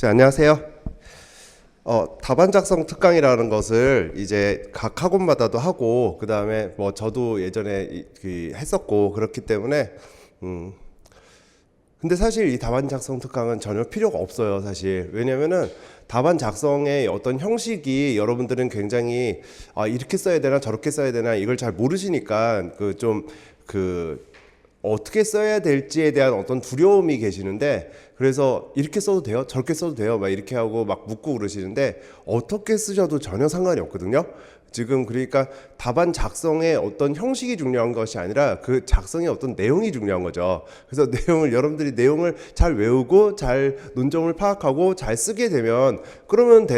안녕하세요. 답안 작성 특강이라는 것을 이제 각 학원마다도 하고, 그 다음에 뭐 저도 예전에 했었고, 그렇기 때문에, 근데 사실 이 답안 작성 특강은 전혀 필요가 없어요, 사실. 왜냐면은 답안 작성의 어떤 형식이 여러분들은 굉장히, 이렇게 써야 되나, 저렇게 써야 되나, 이걸 잘 모르시니까, 어떻게 써야 될지에 대한 어떤 두려움이 계시는데, 그래서 이렇게 써도 돼요? 저렇게 써도 돼요? 막 이렇게 하고 막 묻고 그러시는데, 어떻게 쓰셔도 전혀 상관이 없거든요. 지금 그러니까 답안 작성의 어떤 형식이 중요한 것이 아니라 그 작성의 어떤 내용이 중요한 거죠. 그래서 여러분들이 내용을 잘 외우고 잘 논점을 파악하고 잘 쓰게 되면 그러면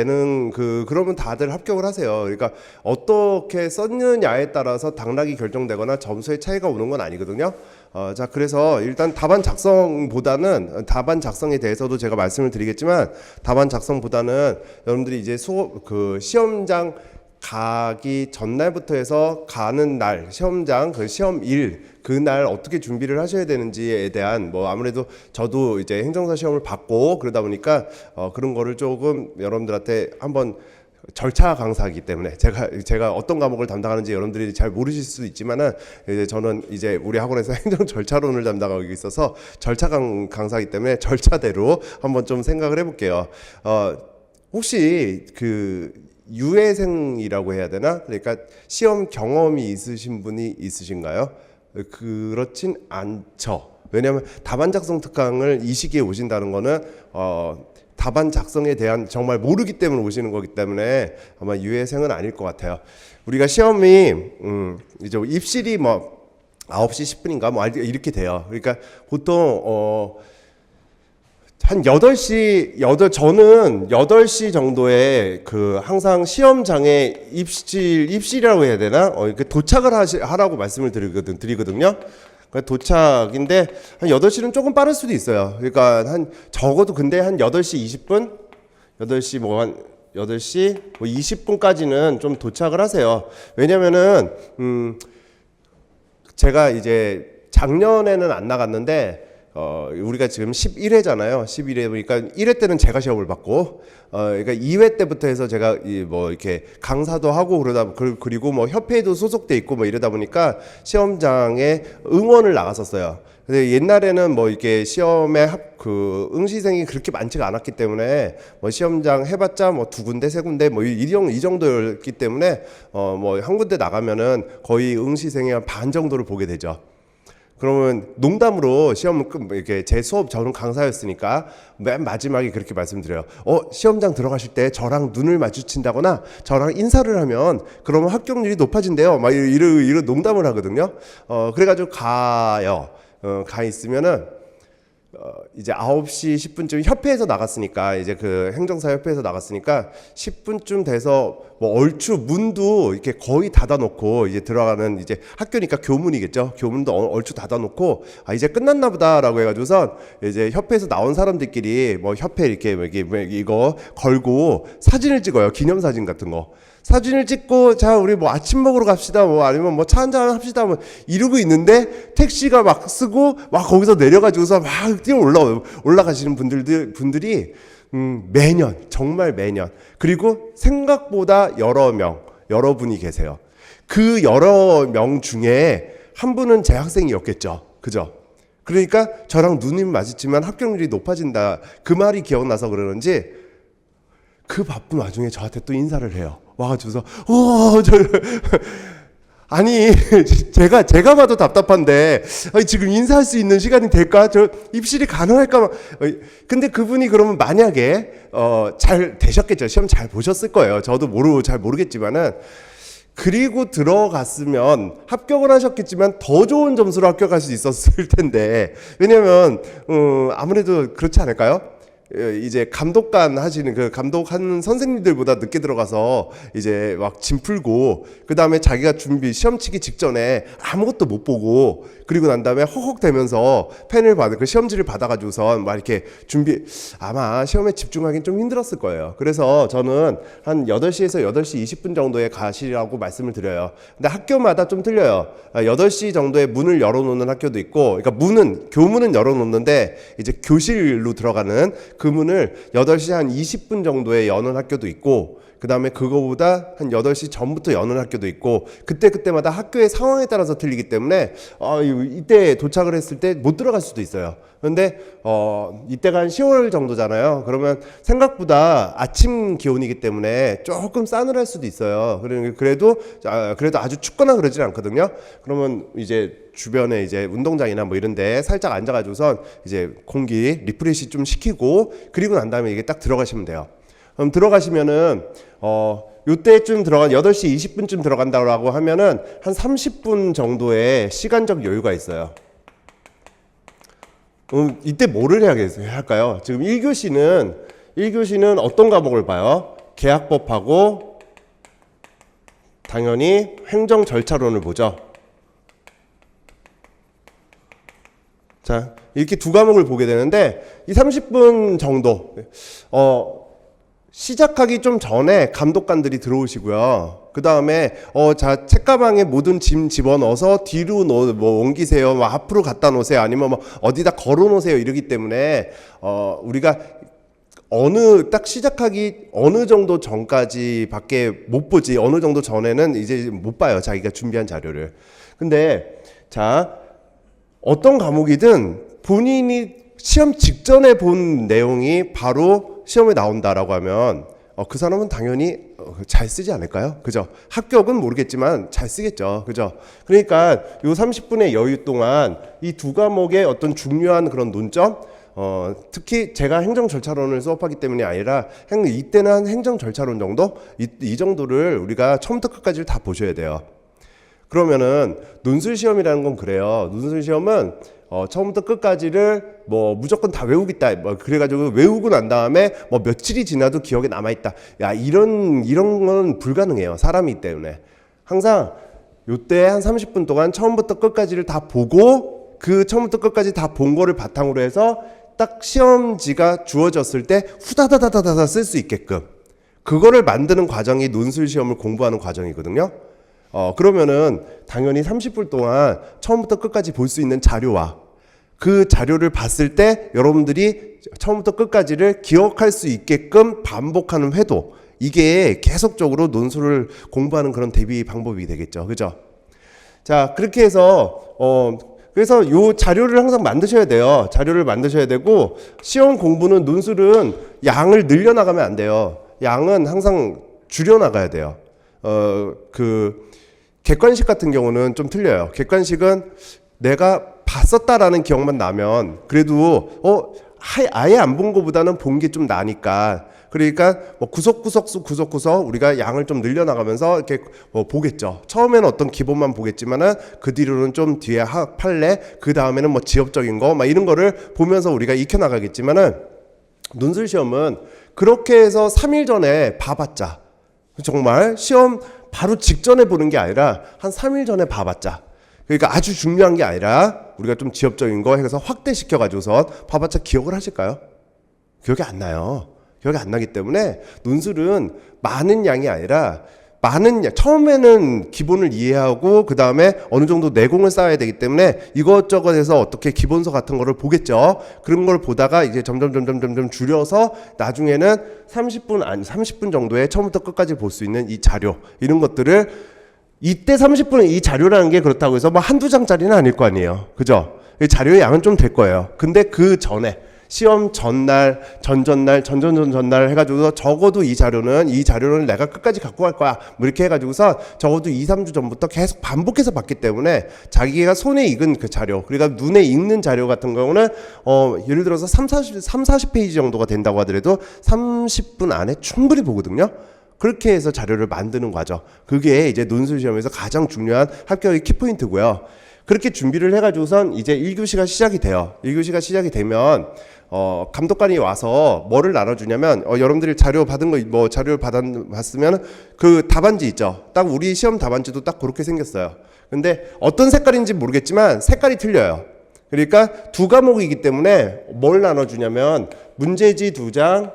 그러면 다들 합격을 하세요. 그러니까 어떻게 썼느냐에 따라서 당락이 결정되거나 점수의 차이가 오는 건 아니거든요. 자, 그래서 일단 답안 작성보다는 답안 작성에 대해서도 제가 말씀을 드리겠지만, 답안 작성보다는 여러분들이 이제 시험장 가기 전날부터 해서 가는 날, 시험장 시험일 그날 어떻게 준비를 하셔야 되는지에 대한, 뭐 아무래도 저도 이제 행정사 시험을 받고 그러다 보니까 그런 거를 조금 여러분들한테 한번, 절차 강사이기 때문에 제가 어떤 과목을 담당하는지 여러분들이 잘 모르실 수도 있지만은, 이제 저는 이제 우리 학원에서 행정 절차론을 담당하고 있어서 절차 강사이기 때문에 절차대로 한번 좀 생각을 해볼게요. 혹시 유예생이라고 해야 되나? 그러니까 시험 경험이 있으신 분이 있으신가요? 그렇진 않죠. 왜냐하면 답안 작성 특강을 이 시기에 오신다는 거는 답안 작성에 대한 정말 모르기 때문에 오시는 거기 때문에 아마 유예생은 아닐 것 같아요. 우리가 시험이 이제 입실이 뭐 9시 10분인가 뭐 이렇게 돼요. 그러니까 보통 한 8시, 저는 8시 정도에 항상 시험장에 입실이라고 해야 되나? 도착을 하라고 말씀을 드리거든요. 도착인데, 한 8시는 조금 빠를 수도 있어요. 그러니까 적어도 근데 한 8시 20분? 8시 20분까지는 좀 도착을 하세요. 왜냐면은, 제가 이제 작년에는 안 나갔는데, 우리가 지금 11회잖아요. 11회 보니까 1회 때는 제가 시험을 받고, 그러니까 2회 때부터 해서 제가 이렇게 강사도 하고 그리고 뭐 협회에도 소속돼 있고 뭐 이러다 보니까 시험장에 응원을 나갔었어요. 근데 옛날에는 뭐 이렇게 시험에 응시생이 그렇게 많지가 않았기 때문에 뭐 시험장 해봤자 뭐 2군데, 3군데 뭐 이 정도였기 때문에 뭐 한 군데 나가면은 거의 응시생의 한 반 정도를 보게 되죠. 그러면 농담으로 시험을 이렇게 제 수업, 저는 강사였으니까 맨 마지막에 그렇게 말씀드려요. 시험장 들어가실 때 저랑 눈을 마주친다거나 저랑 인사를 하면 그러면 합격률이 높아진대요. 막 이런 농담을 하거든요. 그래가지고 가요. 가 있으면은 이제 9시 10분쯤 협회에서 나갔으니까, 이제 행정사 협회에서 나갔으니까 10분쯤 돼서 뭐 얼추 문도 이렇게 거의 닫아놓고 이제 들어가는, 이제 학교니까 교문이겠죠. 교문도 얼추 닫아놓고 이제 끝났나 보다라고 해가지고선 이제 협회에서 나온 사람들끼리 뭐 협회 이렇게 이거 걸고 사진을 찍어요. 기념사진 같은 거. 사진을 찍고, 자, 우리 뭐 아침 먹으러 갑시다, 뭐 아니면 뭐 차 한잔 합시다, 뭐 이러고 있는데 택시가 막 쓰고 막 거기서 내려가지고서 막 뛰어 올라가시는 분들이 정말 매년, 그리고 생각보다 여러분이 계세요. 그 여러 명 중에 한 분은 제 학생이었겠죠. 그죠? 그러니까 저랑 눈이 마주치면 합격률이 높아진다. 그 말이 기억나서 그러는지 그 바쁜 와중에 저한테 또 인사를 해요. 와가지고서 아니 제가 봐도 답답한데 지금 인사할 수 있는 시간이 될까? 저 입실이 가능할까? 근데 그분이 그러면 만약에 잘 되셨겠죠. 시험 잘 보셨을 거예요. 저도 잘 모르겠지만은, 그리고 들어갔으면 합격을 하셨겠지만 더 좋은 점수로 합격할 수 있었을 텐데, 왜냐면 아무래도 그렇지 않을까요? 이제 감독관 하시는 감독하는 선생님들보다 늦게 들어가서 이제 막 짐 풀고, 그 다음에 자기가 시험 치기 직전에 아무것도 못 보고, 그리고 난 다음에 헉헉대면서 펜을 시험지를 받아가지고선 막 이렇게 아마 시험에 집중하기는 좀 힘들었을 거예요. 그래서 저는 한 8시에서 8시 20분 정도에 가시라고 말씀을 드려요. 근데 학교마다 좀 틀려요. 8시 정도에 문을 열어놓는 학교도 있고, 그러니까 교문은 열어놓는데 이제 교실로 들어가는 그 문을 8시 한 20분 정도에 여는 학교도 있고, 그 다음에 그거보다 한 8시 전부터 여는 학교도 있고, 그때마다 학교의 상황에 따라서 틀리기 때문에 이때 도착을 했을 때 못 들어갈 수도 있어요. 그런데 이때가 한 10월 정도잖아요. 그러면 생각보다 아침 기온이기 때문에 조금 싸늘할 수도 있어요. 그래도 아주 춥거나 그러진 않거든요. 그러면 이제 주변에 이제 운동장이나 뭐 이런데 살짝 앉아가지고선 이제 공기 리프레시 좀 시키고, 그리고 난 다음에 이게 딱 들어가시면 돼요. 그럼 들어가시면은 요때쯤 8시 20분쯤 들어간다고 하면은 한 30분 정도의 시간적 여유가 있어요. 이때 뭐를 할까요? 지금 1교시는 어떤 과목을 봐요? 계약법하고 당연히 행정 절차론을 보죠. 자, 이렇게 두 과목을 보게 되는데, 이 30분 정도 시작하기 좀 전에 감독관들이 들어오시고요. 그 다음에 자, 책가방에 모든 짐 집어넣어서 뒤로 옮기세요, 뭐 앞으로 갖다 놓으세요, 아니면 뭐 어디다 걸어 놓으세요, 이러기 때문에 우리가 딱 시작하기 어느 정도 전까지밖에 못 보지, 어느 정도 전에는 이제 못 봐요, 자기가 준비한 자료를. 근데 자, 어떤 과목이든 본인이 시험 직전에 본 내용이 바로 시험에 나온다라고 하면 그 사람은 당연히 잘 쓰지 않을까요? 그죠? 합격은 모르겠지만 잘 쓰겠죠. 그죠? 그러니까 요 30분의 여유 동안 이 두 과목의 어떤 중요한 그런 논점, 특히 제가 행정 절차론을 수업하기 때문이 아니라 이때는 한 행정 절차론 정도? 이 정도를 우리가 처음부터 끝까지 다 보셔야 돼요. 그러면은 논술 시험이라는 건 그래요. 논술 시험은 처음부터 끝까지를 뭐 무조건 다 외우겠다, 뭐 그래가지고 외우고 난 다음에 뭐 며칠이 지나도 기억에 남아 있다. 야, 이런 건 불가능해요. 사람이기 때문에. 항상 요때 한 30분 동안 처음부터 끝까지를 다 보고, 그 처음부터 끝까지 다 본 거를 바탕으로 해서 딱 시험지가 주어졌을 때 후다다다다다 쓸 수 있게끔, 그거를 만드는 과정이 논술 시험을 공부하는 과정이거든요. 그러면은 당연히 30분 동안 처음부터 끝까지 볼 수 있는 자료와 그 자료를 봤을 때 여러분들이 처음부터 끝까지를 기억할 수 있게끔 반복하는 회도, 이게 계속적으로 논술을 공부하는 그런 대비 방법이 되겠죠. 그죠? 자, 그렇게 해서 그래서 요 자료를 항상 만드셔야 돼요. 자료를 만드셔야 되고, 시험 공부는, 논술은 양을 늘려나가면 안 돼요. 양은 항상 줄여나가야 돼요. 객관식 같은 경우는 좀 틀려요. 객관식은 내가 봤었다라는 기억만 나면 그래도 아예 안 본 거보다는 본 게 좀 나니까, 그러니까 뭐 구석구석 우리가 양을 좀 늘려나가면서 이렇게 보겠죠. 처음에는 어떤 기본만 보겠지만은 그 뒤로는 좀 뒤에 판례, 그 다음에는 뭐 지역적인 거 막 이런 거를 보면서 우리가 익혀나가겠지만은, 논술 시험은 그렇게 해서 3일 전에 봐봤자, 정말 시험 바로 직전에 보는 게 아니라 한 3일 전에 봐봤자, 그러니까 아주 중요한 게 아니라 우리가 좀 지엽적인 거 해서 확대시켜가지고서 봐봤자 기억을 하실까요? 기억이 안 나요. 기억이 안 나기 때문에 논술은 많은 양이 아니라 처음에는 기본을 이해하고 그 다음에 어느 정도 내공을 쌓아야 되기 때문에 이것저것 해서 어떻게 기본서 같은 거를 보겠죠. 그런 걸 보다가 이제 점점 줄여서 나중에는 30분 정도에 처음부터 끝까지 볼 수 있는 이 자료, 이런 것들을, 이때 30분은 이 자료라는 게 그렇다고 해서 뭐 한두 장짜리는 아닐 거 아니에요. 그죠? 이 자료의 양은 좀 될 거예요. 근데 그 전에 시험 전날, 전전날 해가지고서 적어도 이 자료는 내가 끝까지 갖고 갈 거야, 뭐 이렇게 해가지고서 적어도 2-3주 전부터 계속 반복해서 봤기 때문에 자기가 손에 익은 그 자료, 그러니까 눈에 익는 자료 같은 경우는 예를 들어서 30-40페이지 정도가 된다고 하더라도 30분 안에 충분히 보거든요. 그렇게 해서 자료를 만드는 과정, 그게 이제 논술 시험에서 가장 중요한 합격의 키포인트고요. 그렇게 준비를 해가지고선 이제 1교시가 시작이 돼요. 1교시가 시작이 되면 감독관이 와서 뭐를 나눠주냐면, 여러분들이 자료 받은 거, 뭐 자료를 받았으면 그 답안지 있죠. 딱 우리 시험 답안지도 딱 그렇게 생겼어요. 근데 어떤 색깔인지 모르겠지만 색깔이 틀려요. 그러니까 두 과목이기 때문에 뭘 나눠주냐면 문제지 2장,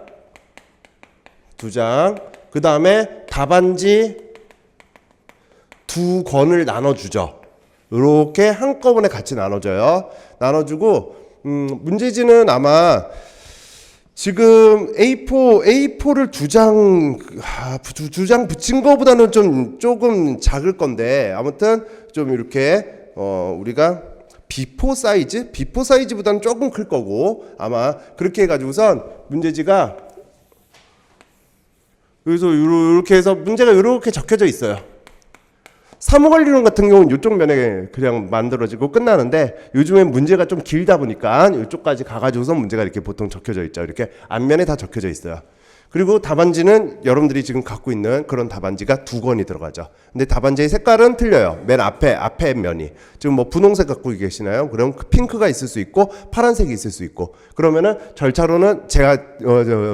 그 다음에 답안지 2권을 나눠주죠. 이렇게 한꺼번에 같이 나눠줘요. 나눠주고 문제지는 아마 지금 A4를 두 장 붙인 거보다는 좀 조금 작을 건데, 아무튼 좀 이렇게, 우리가 B4 사이즈보다는 조금 클 거고, 아마 그렇게 해가지고선 문제지가, 여기서 이렇게 해서 문제가 이렇게 적혀져 있어요. 사무관리론 같은 경우는 이쪽 면에 그냥 만들어지고 끝나는데, 요즘엔 문제가 좀 길다 보니까 이쪽까지 가가지고서 문제가 이렇게 보통 적혀져 있죠. 이렇게 앞면에 다 적혀져 있어요. 그리고 답안지는 여러분들이 지금 갖고 있는 그런 답안지가 2권이 들어가죠. 근데 답안지의 색깔은 틀려요. 맨 앞에 면이. 지금 뭐 분홍색 갖고 계시나요? 그럼 핑크가 있을 수 있고 파란색이 있을 수 있고. 그러면은 절차로는 제가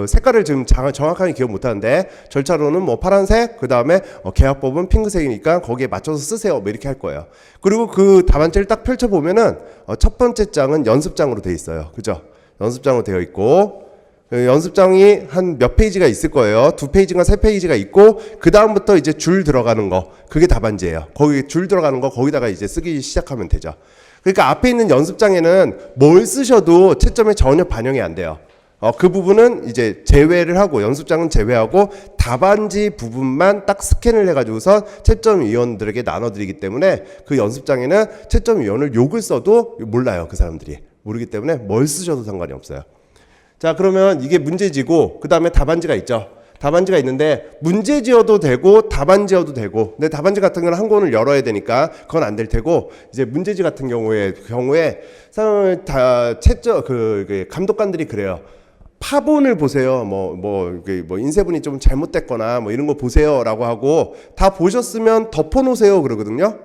색깔을 지금 정확하게 기억 못 하는데, 절차로는 뭐 파란색, 그다음에 계약법은 핑크색이니까 거기에 맞춰서 쓰세요. 뭐 이렇게 할 거예요. 그리고 그 답안지를 딱 펼쳐 보면은 첫 번째 장은 연습장으로 돼 있어요. 그죠? 연습장으로 되어 있고, 연습장이 한 몇 페이지가 있을 거예요. 2페이지인가 3페이지가 있고, 그 다음부터 이제 줄 들어가는 거, 그게 답안지예요. 거기 줄 들어가는 거 거기다가 이제 쓰기 시작하면 되죠. 그러니까 앞에 있는 연습장에는 뭘 쓰셔도 채점에 전혀 반영이 안 돼요. 그 부분은 이제 제외를 하고, 연습장은 제외하고 답안지 부분만 딱 스캔을 해가지고서 채점위원들에게 나눠드리기 때문에, 그 연습장에는 채점위원을 욕을 써도 몰라요. 그 사람들이 모르기 때문에 뭘 쓰셔도 상관이 없어요. 자, 그러면 이게 문제지고, 그 다음에 답안지가 있죠. 답안지가 있는데, 문제지어도 되고 답안지어도 되고, 근데 답안지 같은 경우는 한 권을 열어야 되니까 그건 안 될 테고, 이제 문제지 같은 경우에 사람을 다 감독관들이 그래요. 파본을 보세요. 뭐 인쇄분이 좀 잘못됐거나 뭐 이런 거 보세요라고 하고, 다 보셨으면 덮어놓으세요 그러거든요.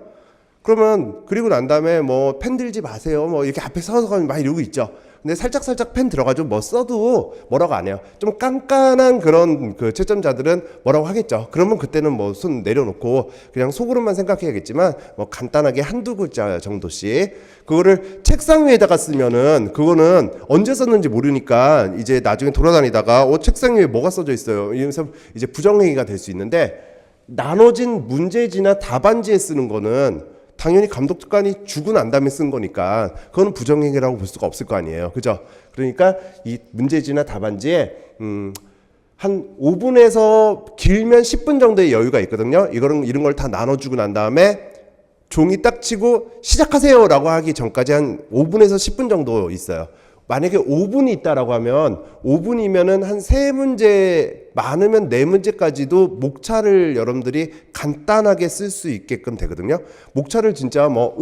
그러면 그리고 난 다음에 뭐 펜 들지 마세요. 뭐 이렇게 앞에 서서 막 이러고 있죠. 근데 살짝 펜 들어가지고 뭐 써도 뭐라고 안 해요. 좀 깐깐한 그런 그 채점자들은 뭐라고 하겠죠. 그러면 그때는 뭐 손 내려놓고 그냥 속으로만 생각해야겠지만, 뭐 간단하게 한두 글자 정도씩 그거를 책상 위에다가 쓰면은 그거는 언제 썼는지 모르니까 이제 나중에 돌아다니다가 책상 위에 뭐가 써져 있어요. 이러면서 이제 부정행위가 될 수 있는데, 나눠진 문제지나 답안지에 쓰는 거는 당연히 감독관이 주고 난 다음에 쓴 거니까 그거는 부정행위라고 볼 수가 없을 거 아니에요. 그죠? 그러니까 이 문제지나 답안지에 한 5분에서 길면 10분 정도의 여유가 있거든요. 이런 걸 다 나눠주고 난 다음에 종이 딱 치고 시작하세요라고 하기 전까지 한 5분에서 10분 정도 있어요. 만약에 5분이 있다라고 하면 5분이면은 한 3문제, 많으면 4문제까지도 목차를 여러분들이 간단하게 쓸 수 있게끔 되거든요. 목차를 진짜 뭐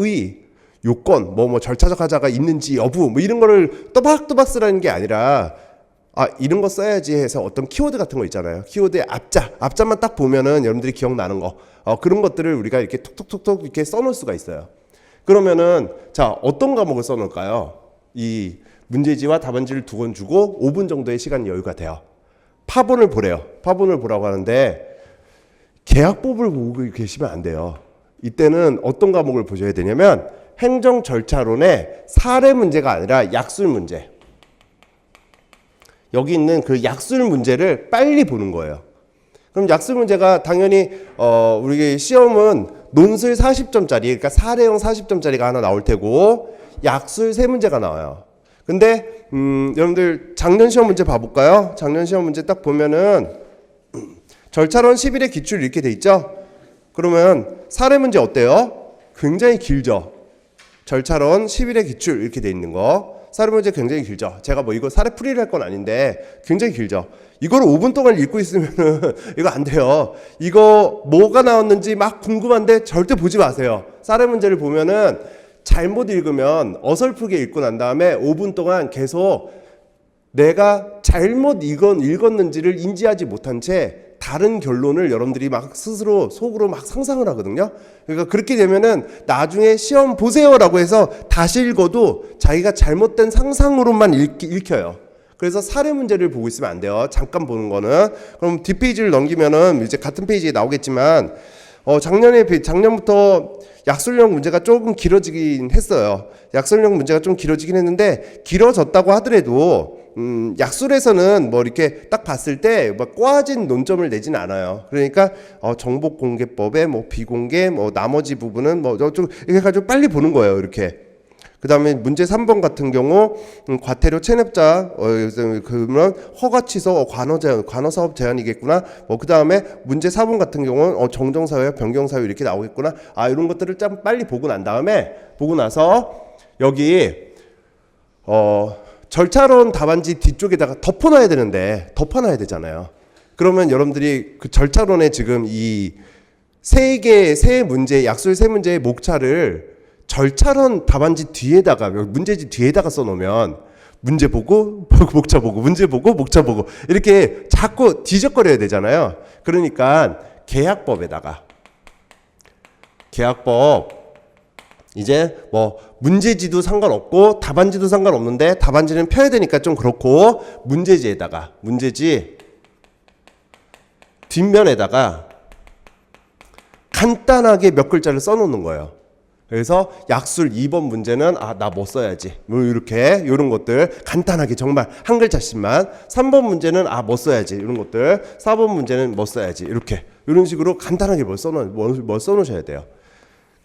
요건, 뭐 절차적 하자가 있는지 여부, 뭐 이런 거를 또박또박 쓰라는 게 아니라, 이런 거 써야지 해서 어떤 키워드 같은 거 있잖아요. 키워드의 앞자만 딱 보면은 여러분들이 기억나는 거, 그런 것들을 우리가 이렇게 톡톡톡톡 이렇게 써놓을 수가 있어요. 그러면은, 자, 어떤 과목을 써놓을까요? 이 문제지와 답안지를 2권 주고 5분 정도의 시간 여유가 돼요. 파본을 보래요. 파본을 보라고 하는데, 계약법을 보고 계시면 안 돼요. 이때는 어떤 과목을 보셔야 되냐면, 행정 절차론의 사례 문제가 아니라 약술 문제. 여기 있는 그 약술 문제를 빨리 보는 거예요. 그럼 약술 문제가 당연히 우리 시험은 논술 40점짜리, 그러니까 사례형 40점짜리가 하나 나올 테고, 약술 3문제가 나와요. 근데 여러분들 작년 시험 문제 봐볼까요? 작년 시험 문제 딱 보면은 절차론 10일의 기출 이렇게 돼 있죠? 그러면 사례 문제 어때요? 굉장히 길죠? 절차론 10일의 기출 이렇게 돼 있는 거, 사례 문제 굉장히 길죠? 제가 뭐 이거 사례 풀이를 할 건 아닌데 굉장히 길죠? 이걸 5분 동안 읽고 있으면은 이거 안 돼요. 이거 뭐가 나왔는지 막 궁금한데 절대 보지 마세요. 사례 문제를 보면은 잘못 읽으면 어설프게 읽고 난 다음에 5분 동안 계속 내가 잘못 읽었는지를 인지하지 못한 채 다른 결론을 여러분들이 막 스스로 속으로 막 상상을 하거든요. 그러니까 그렇게 되면은 나중에 시험 보세요라고 해서 다시 읽어도 자기가 잘못된 상상으로만 읽혀요. 그래서 사례 문제를 보고 있으면 안 돼요. 잠깐 보는 거는. 그럼 뒷페이지를 넘기면은 이제 같은 페이지에 나오겠지만, 작년부터 약술형 문제가 조금 길어지긴 했어요. 약술형 문제가 좀 길어지긴 했는데, 길어졌다고 하더라도 약술에서는 뭐 이렇게 딱 봤을 때 막 꼬아진 논점을 내진 않아요. 그러니까 정보공개법에 뭐 비공개, 뭐 나머지 부분은 뭐 좀 이렇게 해가지고 빨리 보는 거예요. 이렇게. 그 다음에 문제 3번 같은 경우 과태료 체납자 그러면 허가 취소 관어사업 제한이겠구나. 그 다음에 문제 4번 같은 경우는 정정사유 변경사유 이렇게 나오겠구나. 이런 것들을 좀 빨리 보고 난 다음에 보고 나서 여기 절차론 답안지 뒤쪽에다가 덮어놔야 되는데 덮어놔야 되잖아요. 그러면 여러분들이 그 절차론에 지금 이 세 문제 약술 세 문제의 목차를 절차론 답안지 뒤에다가 문제지 뒤에다가 써놓으면 문제 보고 목차 보고 문제 보고 목차 보고 이렇게 자꾸 뒤적거려야 되잖아요. 그러니까 계약법 이제 뭐 문제지도 상관없고 답안지도 상관없는데 답안지는 펴야 되니까 좀 그렇고 문제지 뒷면에다가 간단하게 몇 글자를 써놓는 거예요. 그래서 약술 2번 문제는 나 뭐 써야지 뭐 이렇게 이런 것들 간단하게 정말 한 글자씩만 3번 문제는 뭐 써야지 이런 것들 4번 문제는 뭐 써야지 이렇게 이런 식으로 간단하게 뭘 써놓으셔야 돼요.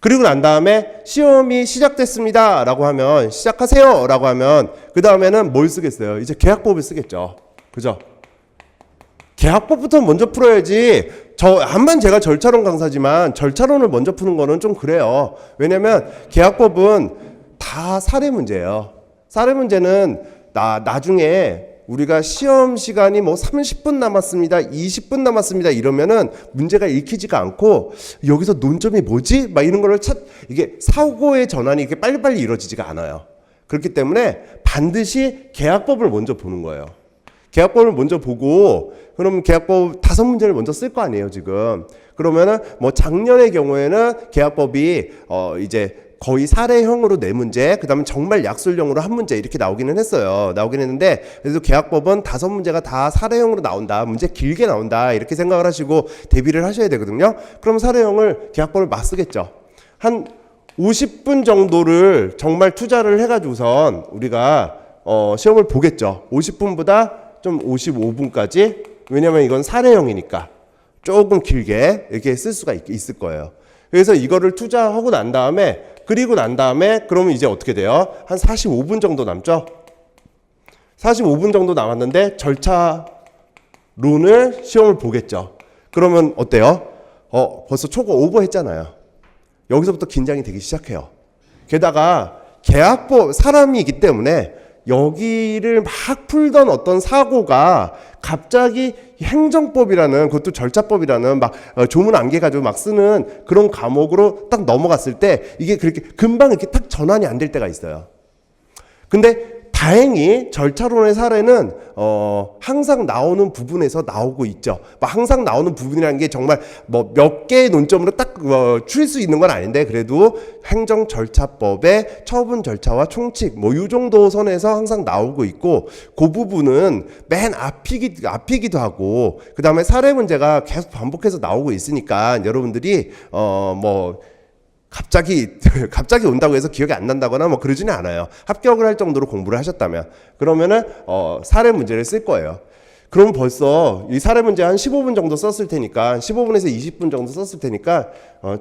그리고 난 다음에 시험이 시작됐습니다 라고 하면 시작하세요 라고 하면 그 다음에는 뭘 쓰겠어요? 이제 계약법을 쓰겠죠. 그죠? 계약법부터 먼저 풀어야지. 암만 제가 절차론 강사지만 절차론을 먼저 푸는 거는 좀 그래요. 왜냐면 계약법은 다 사례 문제예요. 사례 문제는 나중에 우리가 시험 시간이 뭐 30분 남았습니다, 20분 남았습니다 이러면은 문제가 읽히지가 않고 여기서 논점이 뭐지? 막 이런 거를 이게 사고의 전환이 이렇게 빨리빨리 이루어지지가 않아요. 그렇기 때문에 반드시 계약법을 먼저 보는 거예요. 계약법을 먼저 보고 그럼 계약법 5문제를 먼저 쓸 거 아니에요 지금. 그러면은 뭐 작년의 경우에는 계약법이 이제 거의 사례형으로 4문제, 그 다음에 정말 약술형으로 1문제 이렇게 나오기는 했는데 그래서 계약법은 5문제가 다 사례형으로 나온다, 문제 길게 나온다 이렇게 생각을 하시고 대비를 하셔야 되거든요. 그럼 사례형을 계약법을 막 쓰겠죠. 한 50분 정도를 정말 투자를 해가지고선 우리가 시험을 보겠죠. 50분보다 좀 55분까지. 왜냐면 이건 사례형이니까 조금 길게 이렇게 쓸 수가 있을 거예요. 그래서 이거를 투자하고 난 다음에 그러면 이제 어떻게 돼요? 한 45분 정도 남죠? 45분 정도 남았는데 절차론을 시험을 보겠죠. 그러면 어때요? 벌써 초과 오버했잖아요. 여기서부터 긴장이 되기 시작해요. 게다가 계약법 사람이기 때문에 여기를 막 풀던 어떤 사고가 갑자기 행정법이라는 그것도 절차법이라는 막 조문 안개 가지고 막 쓰는 그런 과목으로 딱 넘어갔을 때 이게 그렇게 금방 이렇게 딱 전환이 안 될 때가 있어요. 근데 다행히 절차론의 사례는 항상 나오는 부분에서 나오고 있죠. 항상 나오는 부분이라는 게 정말 뭐 몇 개의 논점으로 딱 추릴 수 있는 건 아닌데 그래도 행정절차법의 처분 절차와 총칙 뭐 이 정도 선에서 항상 나오고 있고 그 부분은 맨 앞이기도 하고 그 다음에 사례 문제가 계속 반복해서 나오고 있으니까 여러분들이 갑자기 온다고 해서 기억이 안 난다거나 뭐 그러지는 않아요. 합격을 할 정도로 공부를 하셨다면 그러면은 사례 문제를 쓸 거예요. 그럼 벌써 이 사례 문제 한 15분 정도 썼을 테니까 15분에서 20분 정도 썼을 테니까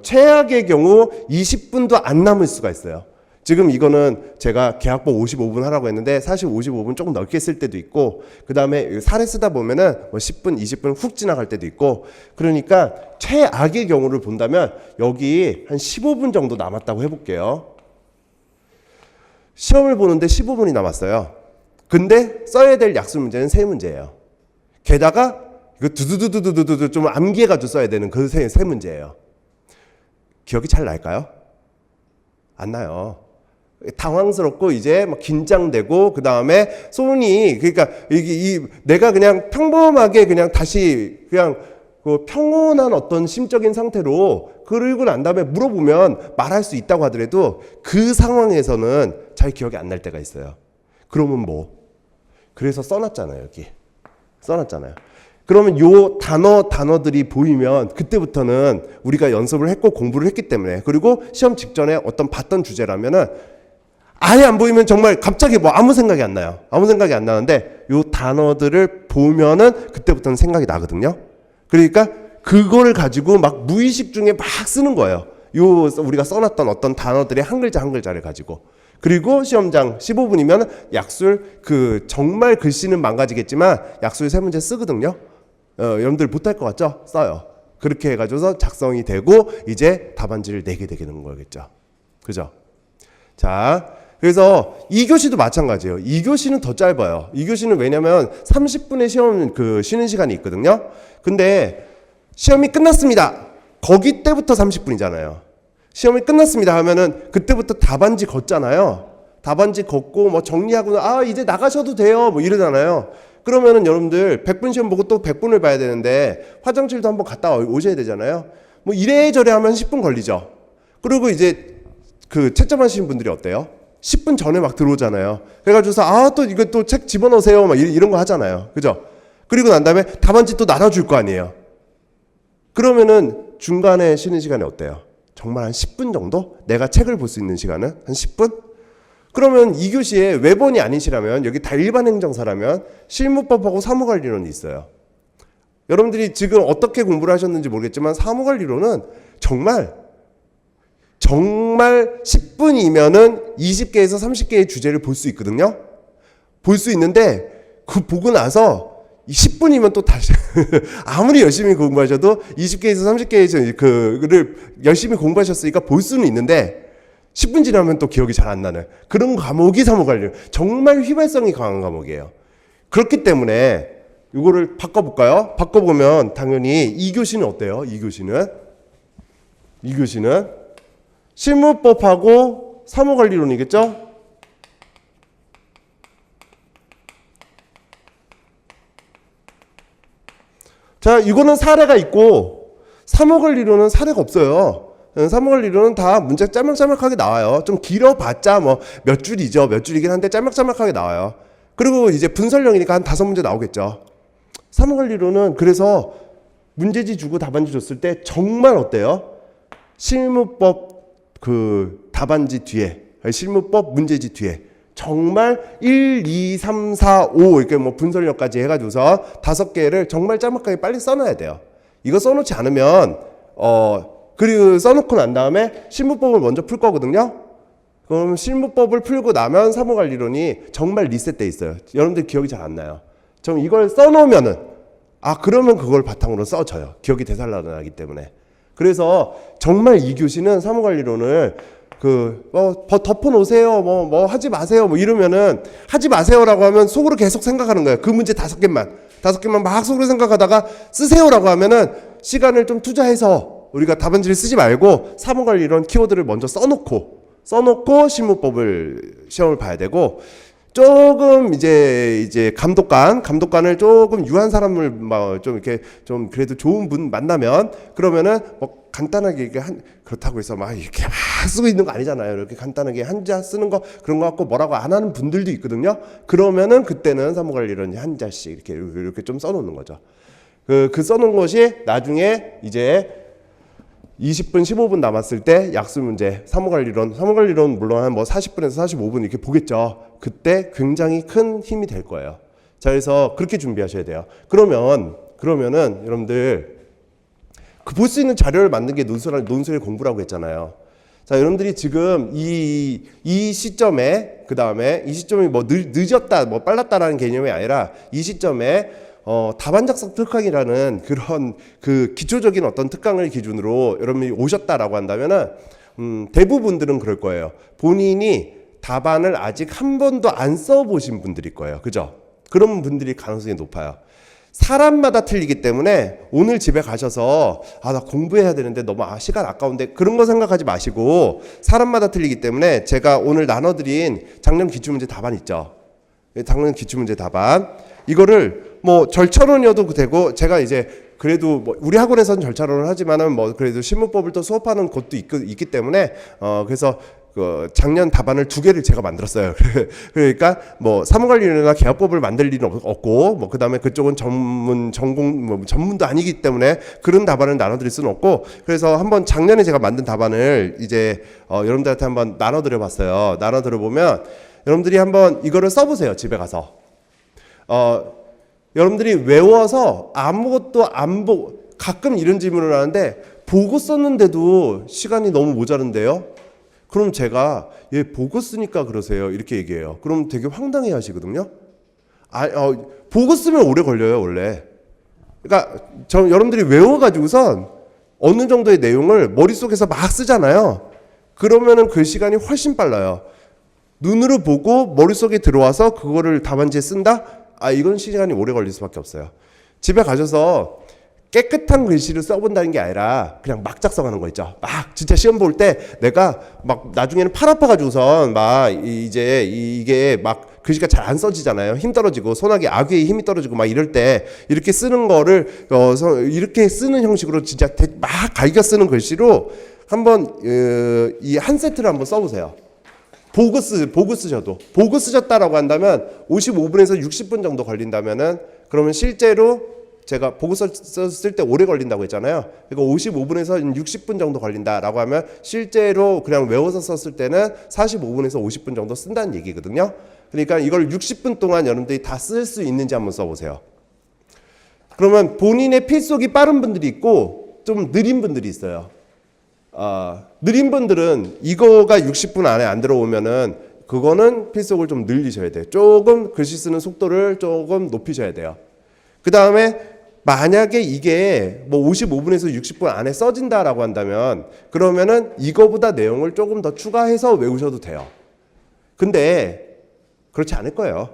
최악의 경우 20분도 안 남을 수가 있어요. 지금 이거는 제가 계약법 55분 하라고 했는데 사실 55분 조금 넓게 쓸 때도 있고 그 다음에 사례 쓰다 보면은 뭐 10분, 20분 훅 지나갈 때도 있고 그러니까 최악의 경우를 본다면 여기 한 15분 정도 남았다고 해볼게요. 시험을 보는데 15분이 남았어요. 근데 써야 될 약술 문제는 3문제예요. 게다가 이거 두두두두두두 좀 암기해가지고 써야 되는 그 세 문제예요. 기억이 잘 날까요? 안 나요. 당황스럽고 이제 막 긴장되고 그 다음에 손이 그러니까 내가 그냥 평범하게 그냥 다시 그냥 그 평온한 어떤 심적인 상태로 그러고 난 다음에 물어보면 말할 수 있다고 하더라도 그 상황에서는 잘 기억이 안 날 때가 있어요. 그러면 뭐 그래서 써놨잖아요. 여기 써놨잖아요. 그러면 요 단어들이 보이면 그때부터는 우리가 연습을 했고 공부를 했기 때문에 그리고 시험 직전에 어떤 봤던 주제라면은 아예 안 보이면 정말 갑자기 뭐 아무 생각이 안 나요. 아무 생각이 안 나는데 요 단어들을 보면은 그때부터는 생각이 나거든요. 그러니까 그거를 가지고 막 무의식 중에 막 쓰는 거예요. 요 우리가 써놨던 어떤 단어들의 한 글자 한 글자를 가지고. 그리고 시험장 15분이면 약술 정말 글씨는 망가지겠지만 약술 3문제 쓰거든요. 여러분들 못할 것 같죠? 써요. 그렇게 해가지고서 작성이 되고 이제 답안지를 내게 되는 거겠죠. 그죠? 자, 그래서 2교시도 마찬가지예요. 2교시는 더 짧아요. 2교시는 왜냐면 30분의 시험 쉬는 시간이 있거든요. 근데 시험이 끝났습니다. 거기 때부터 30분이잖아요. 시험이 끝났습니다 하면은 그때부터 답안지 걷잖아요. 답안지 걷고 뭐 정리하고 이제 나가셔도 돼요 뭐 이러잖아요. 그러면은 여러분들 100분 시험 보고 또 100분을 봐야 되는데 화장실도 한번 갔다 오셔야 되잖아요. 뭐 이래저래 하면 10분 걸리죠. 그리고 이제 채점하시는 분들이 어때요? 10분 전에 막 들어오잖아요. 그래가지고서 또 이거 또 책 집어넣으세요 막 이런 거 하잖아요. 그죠? 그리고 난 다음에 답안지 또 나눠줄 거 아니에요. 그러면은 중간에 쉬는 시간이 어때요? 정말 한 10분 정도? 내가 책을 볼 수 있는 시간은 한 10분? 그러면 2교시에 외본이 아니시라면 여기 다 일반 행정사라면 실무법하고 사무관리론이 있어요. 여러분들이 지금 어떻게 공부를 하셨는지 모르겠지만 사무관리론은 정말 10분이면은 20개에서 30개의 주제를 볼 수 있거든요. 볼 수 있는데 그 보고 나서 10분이면 또 다시 아무리 열심히 공부하셔도 20개에서 30개의 그를 열심히 공부하셨으니까 볼 수는 있는데 10분 지나면 또 기억이 잘 안 나는 그런 과목이 사무관리. 정말 휘발성이 강한 과목이에요. 그렇기 때문에 이거를 바꿔볼까요? 바꿔보면 당연히 2교시는 어때요? 2교시는 실무법하고 사무관리론이겠죠? 자, 이거는 사례가 있고 사무관리론은 사례가 없어요. 사무관리론은 다 문제 짤막짤막하게 나와요. 좀 길어봤자 뭐 몇 줄이죠. 몇 줄이긴 한데 짤막짤막하게 나와요. 그리고 이제 분설형이니까 한 5문제 나오겠죠. 사무관리론은 그래서 문제지 주고 답안지 줬을 때 정말 어때요? 실무법 답안지 뒤에, 실무법 문제지 뒤에 정말 1, 2, 3, 4, 5 이렇게 뭐 분설력까지 해가지고서 5개를 정말 짤막하게 빨리 써놔야 돼요. 이거 써놓지 않으면 그리고 써놓고 난 다음에 실무법을 먼저 풀 거거든요. 그럼 실무법을 풀고 나면 사무관리론이 정말 리셋돼 있어요. 여러분들 기억이 잘 안 나요. 좀 이걸 써놓으면은 그러면 그걸 바탕으로 써져요. 기억이 되살아나기 때문에. 그래서 정말 2교시는 사무관리론을 덮어놓으세요. 뭐 하지 마세요. 뭐 이러면은 하지 마세요라고 하면 속으로 계속 생각하는 거예요. 그 문제 5개만 막 속으로 생각하다가 쓰세요라고 하면은 시간을 좀 투자해서 우리가 답안지를 쓰지 말고 사무관리론 키워드를 먼저 써놓고 실무법을 시험을 봐야 되고 조금 이제 감독관을 조금 유한 사람을 좀 이렇게 좀 그래도 좋은 분 만나면 그러면은 뭐 간단하게 이렇게 그렇다고 해서 막 이렇게 막 쓰고 있는 거 아니잖아요. 이렇게 간단하게 한자 쓰는 거 그런 거 갖고 뭐라고 안 하는 분들도 있거든요. 그러면은 그때는 사무관리론 한자씩 이렇게 좀 써놓는 거죠. 그 써놓은 것이 나중에 이제 20분, 15분 남았을 때 약수 문제, 사무관리론 물론 한 뭐 40분에서 45분 이렇게 보겠죠. 그때 굉장히 큰 힘이 될 거예요. 자, 그래서 그렇게 준비하셔야 돼요. 그러면은 여러분들 볼 수 있는 자료를 만든 게 논술의 공부라고 했잖아요. 자, 여러분들이 지금 이 시점에 그다음에 이 시점이 뭐 늦었다, 뭐 빨랐다라는 개념이 아니라 이 시점에 답안 작성 특강이라는 그런 기초적인 어떤 특강을 기준으로 여러분이 오셨다라고 한다면은 대부분들은 그럴 거예요. 본인이 답안을 아직 한 번도 안 써보신 분들일 거예요. 그죠? 그런 분들이 가능성이 높아요. 사람마다 틀리기 때문에 오늘 집에 가셔서 나 공부해야 되는데 너무 시간 아까운데 그런 거 생각하지 마시고 사람마다 틀리기 때문에 제가 오늘 나눠드린 작년 기출문제 답안 있죠. 작년 기출문제 답안 이거를 뭐 절차론이어도 되고 제가 이제 그래도 뭐 우리 학원에서는 절차론을 하지만은 뭐 그래도 실무법을 또 수업하는 곳도 있기 때문에 그래서 작년 답안을 2개를 제가 만들었어요. 그러니까 뭐 사무관리론이나 계약법을 만들 일은 없고 뭐 그다음에 그쪽은 전문도 아니기 때문에 그런 답안을 나눠드릴 수는 없고 그래서 한번 작년에 제가 만든 답안을 이제 여러분들한테 한번 나눠드려 봤어요. 나눠드려 보면 여러분들이 한번 이거를 써보세요. 집에 가서 여러분들이 외워서 아무것도 안 보고 가끔 이런 질문을 하는데 보고 썼는데도 시간이 너무 모자른데요. 그럼 제가 얘 보고 쓰니까 그러세요 이렇게 얘기해요. 그럼 되게 황당해 하시거든요. 보고 쓰면 오래 걸려요 원래. 그러니까 여러분들이 외워가지고선 어느 정도의 내용을 머릿속에서 막 쓰잖아요. 그러면은 그 시간이 훨씬 빨라요. 눈으로 보고 머릿속에 들어와서 그거를 답안지에 쓴다? 이건 시간이 오래 걸릴 수밖에 없어요. 집에 가셔서 깨끗한 글씨를 써본다는 게 아니라 그냥 막 작성하는 거 있죠. 막 진짜 시험 볼 때 내가 막 나중에는 팔 아파가지고선 막 이제 이게 막 글씨가 잘 안 써지잖아요. 힘 떨어지고 손아귀 악귀의 힘이 떨어지고 막 이럴 때 이렇게 쓰는 거를 이렇게 쓰는 형식으로 진짜 막 갈겨 쓰는 글씨로 한번 이 한 세트를 한번 써보세요. 보고 쓰셔도 보고 쓰셨다라고 한다면 55분에서 60분 정도 걸린다면은 그러면 실제로 제가 보고 썼을 때 오래 걸린다고 했잖아요. 그러니까 55분에서 60분 정도 걸린다라고 하면 실제로 그냥 외워서 썼을 때는 45분에서 50분 정도 쓴다는 얘기거든요. 그러니까 이걸 60분 동안 여러분들이 다 쓸 수 있는지 한번 써보세요. 그러면 본인의 필속이 빠른 분들이 있고 좀 느린 분들이 있어요. 느린 분들은 이거가 60분 안에 안 들어오면은 그거는 필속을 좀 늘리셔야 돼요. 조금 글씨 쓰는 속도를 조금 높이셔야 돼요. 그 다음에 만약에 이게 뭐 55분에서 60분 안에 써진다라고 한다면 그러면은 이거보다 내용을 조금 더 추가해서 외우셔도 돼요. 근데 그렇지 않을 거예요.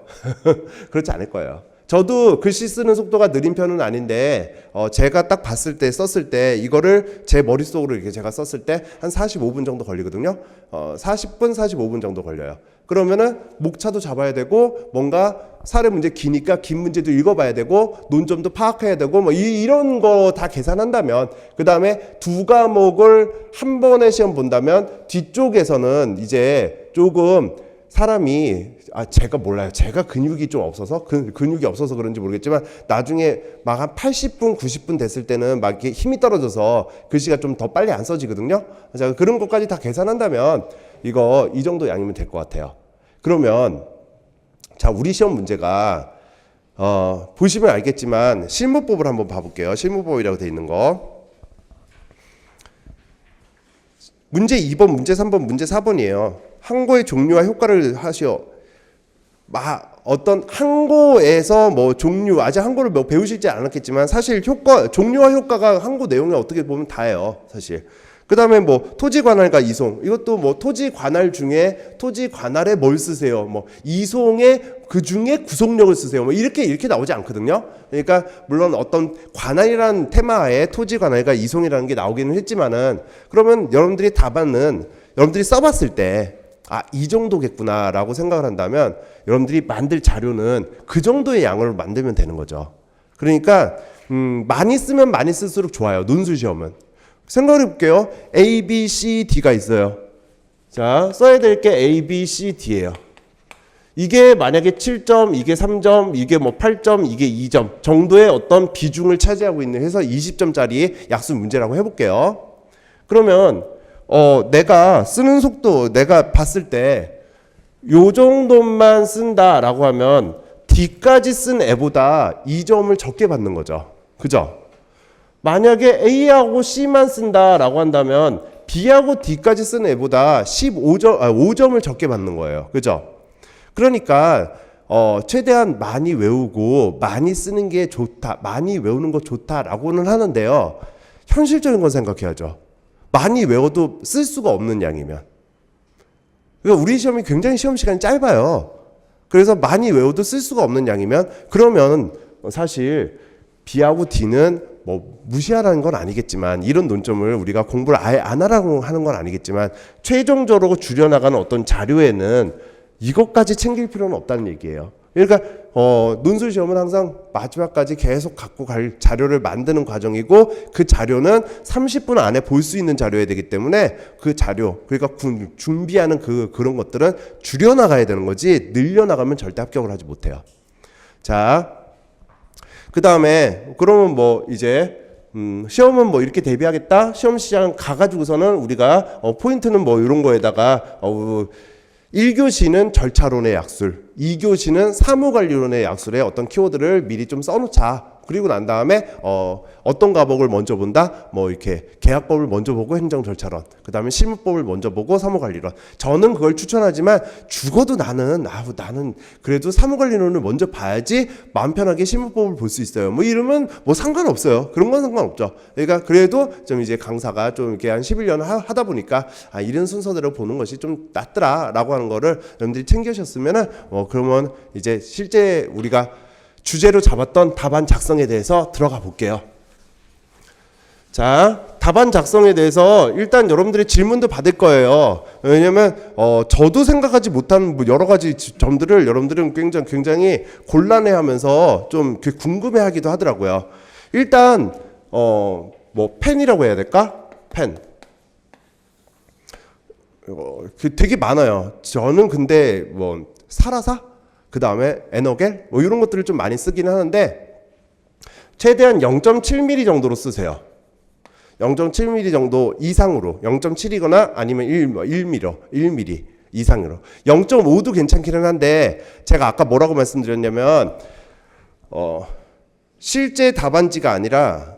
그렇지 않을 거예요. 저도 글씨 쓰는 속도가 느린 편은 아닌데 제가 딱 봤을 때 썼을 때 이거를 제 머릿속으로 이렇게 제가 썼을 때 한 45분 정도 걸리거든요. 40분 45분 정도 걸려요. 그러면은 목차도 잡아야 되고 뭔가 사례 문제 기니까 긴 문제도 읽어봐야 되고 논점도 파악해야 되고 뭐 이런 거 다 계산한다면 그 다음에 두 과목을 한 번에 시험 본다면 뒤쪽에서는 이제 조금 사람이 제가 몰라요. 제가 근육이 좀 없어서 근육이 없어서 그런지 모르겠지만 나중에 막 한 80분 90분 됐을 때는 막 이렇게 힘이 떨어져서 글씨가 좀 더 빨리 안 써지거든요. 자, 그런 것까지 다 계산한다면 이거 이 정도 양이면 될 것 같아요. 그러면 자, 우리 시험 문제가 보시면 알겠지만 실무법을 한번 봐볼게요. 실무법이라고 돼 있는 거. 문제 2번, 문제 3번, 문제 4번이에요. 항고의 종류와 효과를 하시오. 어떤 항고에서 뭐 종류, 아직 항고를 뭐 배우실지 않았겠지만 사실 종류와 효과가 항고 내용에 어떻게 보면 다예요, 사실. 그 다음에 뭐 토지 관할과 이송, 이것도 뭐 토지 관할 중에 토지 관할에 뭘 쓰세요, 뭐 이송에 그 중에 구속력을 쓰세요, 뭐 이렇게 나오지 않거든요. 그러니까 물론 어떤 관할이라는 테마에 토지 관할과 이송이라는 게 나오기는 했지만은 그러면 여러분들이 답안은 여러분들이 써봤을 때 이 정도겠구나라고 생각을 한다면 여러분들이 만들 자료는 그 정도의 양으로 만들면 되는 거죠. 그러니까 많이 쓰면 많이 쓸수록 좋아요. 논술 시험은. 생각해 볼게요. A, B, C, D가 있어요. 자, 써야 될 게 A, B, C, D예요. 이게 만약에 7점, 이게 3점, 이게 뭐 8점, 이게 2점 정도의 어떤 비중을 차지하고 있는 해서 20점짜리 약수 문제라고 해볼게요. 그러면 내가 쓰는 속도, 내가 봤을 때 요 정도만 쓴다라고 하면 D까지 쓴 애보다 2점을 적게 받는 거죠. 그죠? 만약에 A하고 C만 쓴다라고 한다면 B하고 D까지 쓴 애보다 5점을 적게 받는 거예요. 그죠? 그러니까 최대한 많이 외우고 많이 쓰는 게 좋다, 많이 외우는 거 좋다라고는 하는데요. 현실적인 건 생각해야죠. 많이 외워도 쓸 수가 없는 양이면. 그러니까 우리 시험이 굉장히 시험 시간이 짧아요. 그래서 많이 외워도 쓸 수가 없는 양이면 그러면 사실 B하고 D는 뭐 무시하라는 건 아니겠지만 이런 논점을 우리가 공부를 아예 안 하라고 하는 건 아니겠지만 최종적으로 줄여나가는 어떤 자료에는 이것까지 챙길 필요는 없다는 얘기예요. 그러니까 논술 시험은 항상 마지막까지 계속 갖고 갈 자료를 만드는 과정이고 그 자료는 30분 안에 볼 수 있는 자료여야 되기 때문에 그 자료, 그러니까 준비하는 그런 것들은 줄여나가야 되는 거지 늘려나가면 절대 합격을 하지 못해요. 자, 그 다음에 그러면 뭐 이제 시험은 뭐 이렇게 대비하겠다. 시험 시장 가가지고서는 우리가 포인트는 뭐 이런 거에다가 1교시는 절차론의 약술, 2교시는 사무관리론의 약술의 어떤 키워드를 미리 좀 써놓자. 그리고 난 다음에 어떤 과목을 먼저 본다? 뭐 이렇게 계약법을 먼저 보고 행정 절차론, 그 다음에 실무법을 먼저 보고 사무관리론. 저는 그걸 추천하지만 죽어도 나는 그래도 사무관리론을 먼저 봐야지 마음 편하게 실무법을 볼 수 있어요. 뭐 이러면 뭐 상관없어요. 그런 건 상관없죠. 그러니까 그래도 좀 이제 강사가 좀 이렇게 한 11년 하다 보니까 이런 순서대로 보는 것이 좀 낫더라라고 하는 거를 여러분들이 챙겨셨으면은 그러면 이제 실제 우리가 주제로 잡았던 답안 작성에 대해서 들어가 볼게요. 자, 답안 작성에 대해서 일단 여러분들의 질문도 받을 거예요. 왜냐면 저도 생각하지 못한 뭐 여러 가지 점들을 여러분들은 굉장히 곤란해하면서 좀 궁금해하기도 하더라고요. 일단 뭐 펜이라고 해야 될까? 펜. 되게 많아요. 저는 근데 뭐 사라사, 그 다음에 에너겔 뭐 이런 것들을 좀 많이 쓰긴 하는데 최대한 0.7mm 정도로 쓰세요. 0.7mm 정도 이상으로, 0.7이거나 아니면 1mm 이상으로. 0.5도 괜찮기는 한데 제가 아까 뭐라고 말씀드렸냐면 실제 답안지가 아니라